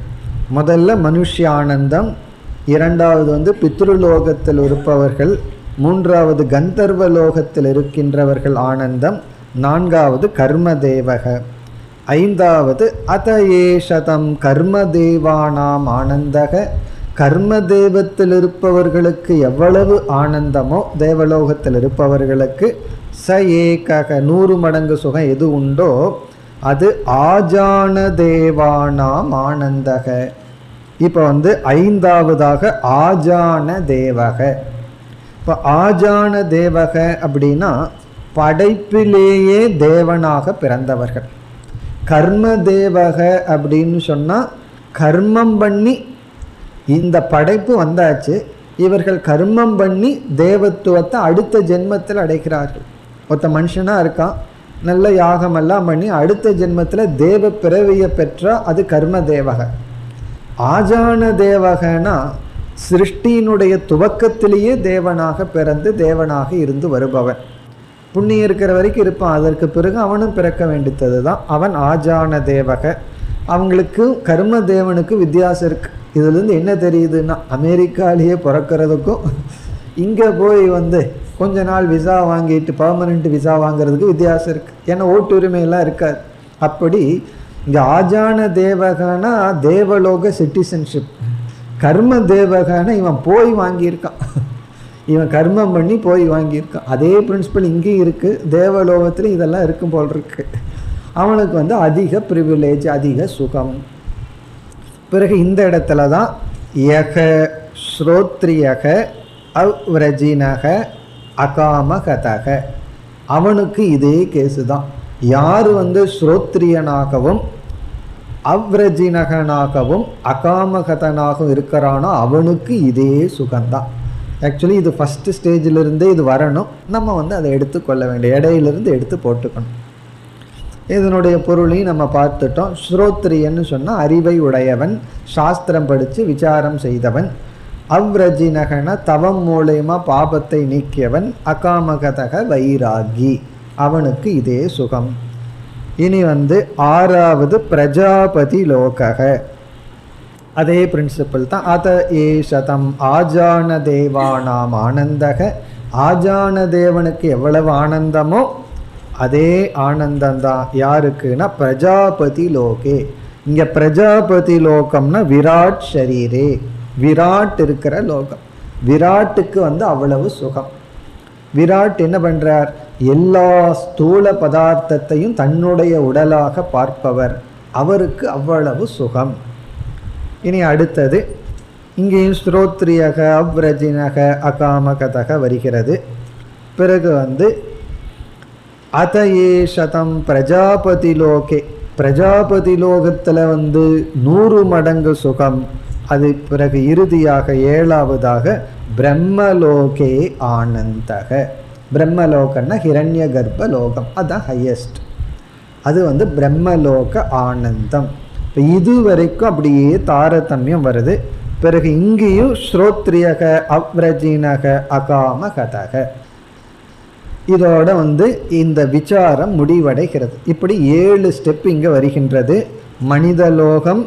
முதல்ல மனுஷ்ய ஆனந்தம், இரண்டாவது பித்ருலோகத்தில் இருப்பவர்கள், மூன்றாவது கந்தர்வலோகத்தில் இருக்கின்றவர்கள் ஆனந்தம், நான்காவது கர்ம தேவக, ஐந்தாவது அதஏஷதம் கர்மதேவானாம் ஆனந்தக. கர்மதேவத்தில் இருப்பவர்களுக்கு எவ்வளவு ஆனந்தமோ தேவலோகத்தில் இருப்பவர்களுக்கு ச ஏகக 100 மடங்கு சுகம் எது உண்டோ அது ஆஜான தேவானாம் ஆனந்தக. இப்போ ஐந்தாவதாக ஆஜான தேவக. இப்போ ஆஜான தேவக அப்படின்னா படைப்பிலேயே தேவனாக பிறந்தவர்கள். கர்ம தேவக அப்படின்னு சொன்னால் கர்மம் பண்ணி இந்த படைப்பு வந்தாச்சு, இவர்கள் கர்மம் பண்ணி தேவத்துவத்தை அடுத்த ஜென்மத்தில் அடைக்கிறார்கள். ஒருத்த மனுஷனாக இருக்கான், நல்ல யாகமெல்லாம் பண்ணி அடுத்த ஜென்மத்தில் தேவ பிறவியை பெற்றால் அது கர்ம தேவக. ஆஜான தேவகனா சிருஷ்டியினுடைய துவக்கத்திலேயே தேவனாக பிறந்து தேவனாக இருந்து வருபவன். புண்ணியம் இருக்கிற வரைக்கும் இருப்பான், அதற்கு பிறகு அவனும் பிறக்க வேண்டியது தான். அவன் ஆஜான தேவக. அவங்களுக்கு கர்ம தேவனுக்கு வித்தியாசம் இருக்குது. இதுலேருந்து என்ன தெரியுதுன்னா அமெரிக்காலேயே பிறக்கிறதுக்கும் இங்கே போய் கொஞ்ச நாள் விசா வாங்கிட்டு பர்மனெண்ட் விசா வாங்கிறதுக்கு வித்தியாசம் இருக்குது. ஏன்னா ஓட்டு உரிமையெல்லாம் இருக்காது. அப்படி இங்கே ஆஜான தேவகனா தேவலோக சிட்டிசன்ஷிப், கர்ம தேவகனா இவன் போய் வாங்கியிருக்கான், இவன் கர்மம் பண்ணி போய் வாங்கியிருக்கான். அதே பிரின்சிபல் இங்கேயும் இருக்குது, தேவலோகத்தில் இதெல்லாம் இருக்கும் போல் இருக்கு. அவனுக்கு அதிக ப்ரிவிலேஜ், அதிக சுகம். பிறகு இந்த இடத்துல தான் யக ஸ்ரோத்ரியக அவ்ரஜினக அகாமகதக. அவனுக்கு இதே கேஸு தான். யார் ஸ்ரோத்ரியனாகவும் அவ்ரஜினகனாகவும் அகாமகதனாகவும் இருக்கிறானோ அவனுக்கு இதே சுகம்தான். ஆக்சுவலி இது ஃபஸ்ட்டு ஸ்டேஜிலிருந்தே இது வரணும். நம்ம அதை எடுத்துக்கொள்ள வேண்டிய இடையிலிருந்து எடுத்து போட்டுக்கணும். இதனுடைய பொருளையும் நம்ம பார்த்துட்டோம். ஸ்ரோத்ரியன்னு சொன்னால் அறிவை உடையவன், சாஸ்திரம் படித்து விசாரம் செய்தவன். அவ்ரஜினகன தவம் மூலயமா பாபத்தை நீக்கியவன். அகாமகதக வைராகி, அவனுக்கு இதே சுகம். இனி ஆறாவது பிரஜாபதி லோகக. அதே பிரின்சிபல் தான். அத ஏஷதம் ஆஜான தேவானாம் ஆனந்தக. ஆஜான தேவனுக்கு எவ்வளவு ஆனந்தமோ அதே ஆனந்தந்தான் யாருக்குன்னா பிரஜாபதி லோகே. இங்கே பிரஜாபதி லோகம்னா விராட் ஷரீரே, விராட் இருக்கிற லோகம். விராட்டுக்கு அவ்வளவு சுகம். விராட் என்ன பண்ணுறார்? எல்லா ஸ்தூல பதார்த்தத்தையும் தன்னுடைய உடலாக பார்ப்பவர். அவருக்கு அவ்வளவு சுகம். இனி அடுத்தது இங்கேயும் ஸ்ரோத்ரியக அவ்ரஜினக அகாமகதக வருகிறது. பிறகு அதஏஷதம் பிரஜாபதி லோகே. பிரஜாபதி லோகத்தில் 100 மடங்கு சுகம். அது பிறகு இறுதியாக ஏழாவதாக பிரம்மலோகே ஆனந்தக. பிரம்மலோகன்னா ஹிரண்ய கர்ப்ப லோகம், அதுதான் ஹையஸ்ட். அது பிரம்மலோக ஆனந்தம். இப்போ இதுவரைக்கும் அப்படியே தாரதமியம் வருது. பிறகு இங்கேயும் ஸ்ரோத்ரியக அவ்ரஜினக அகாமகதக. இதோட இந்த விசாரம் முடிவடைகிறது. இப்படி 7 ஸ்டெப் இங்கே வருகின்றது. மனிதலோகம்,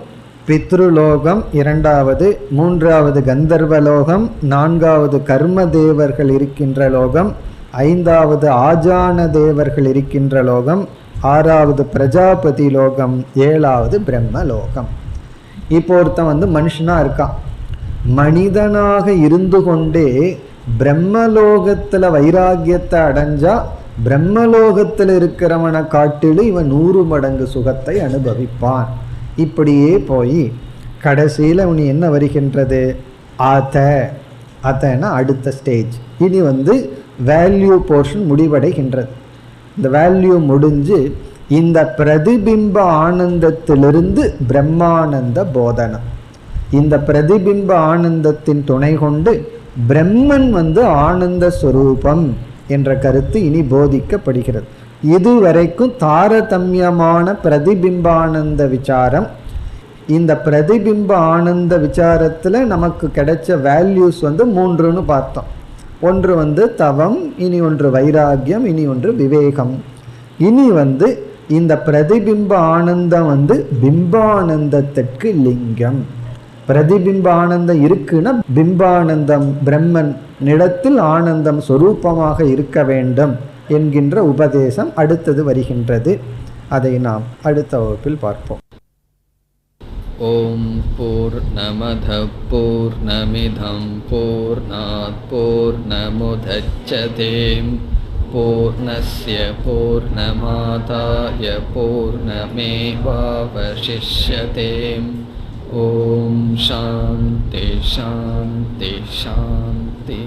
பித்ருலோகம் இரண்டாவது, மூன்றாவது கந்தர்வலோகம், நான்காவது கர்ம தேவர்கள் இருக்கின்ற லோகம், ஐந்தாவது ஆஜான தேவர்கள் இருக்கின்ற லோகம், ஆறாவது பிரஜாபதி லோகம், ஏழாவது பிரம்மலோகம். இப்போ ஒருத்தன் மனுஷனாக இருக்கான். மனிதனாக இருந்து கொண்டே பிரம்மலோகத்தில் வைராகியத்தை அடைஞ்சா பிரம்மலோகத்தில் இருக்கிறவனை காட்டிலும் இவன் 100 மடங்கு சுகத்தை அனுபவிப்பான். இப்படியே போய் கடைசியில் இவன் என்ன வருகின்றது? அத அதனா அடுத்த ஸ்டேஜ். இனி வேல்யூ போர்ஷன் முடிவடைகின்றது. இந்த வேல்யூ முடிஞ்சு இந்த பிரதிபிம்ப ஆனந்தத்திலிருந்து பிரம்மானந்த போதனம். இந்த பிரதிபிம்ப ஆனந்தத்தின் துணை கொண்டு பிரம்மன் ஆனந்த ஸ்வரூபம் என்ற கருத்து இனி போதிக்கப்படுகிறது. இதுவரைக்கும் தாரதமியமான பிரதிபிம்பானந்த விசாரம். இந்த பிரதிபிம்ப ஆனந்த விசாரத்தில் நமக்கு கிடைச்ச வேல்யூஸ் 3ன்னு பார்த்தோம். ஒன்று தவம், இனி ஒன்று வைராகியம், இனி ஒன்று விவேகம். இனி இந்த பிரதிபிம்ப ஆனந்தம் பிம்பானந்தத்திற்கு லிங்கம். பிரதிபிம்ப ஆனந்தம் இருக்குன்னா பிம்பானந்தம் பிரம்மன் இடத்தில் ஆனந்தம் சொரூபமாக இருக்க வேண்டும் என்கின்ற உபதேசம் அடுத்தது வருகின்றது. அதை நாம் அடுத்த வகுப்பில் பார்ப்போம். ஓம் பூர்ணமத பூர்ணமிதம் பூர்ணாத் பூர்ணமுதச்யதே பூர்ணஸ்ய பூர்ணமாதாய பூர்ணமேவாவசிஷ்யதே. ஓம் சாந்தி சாந்தி சாந்தி.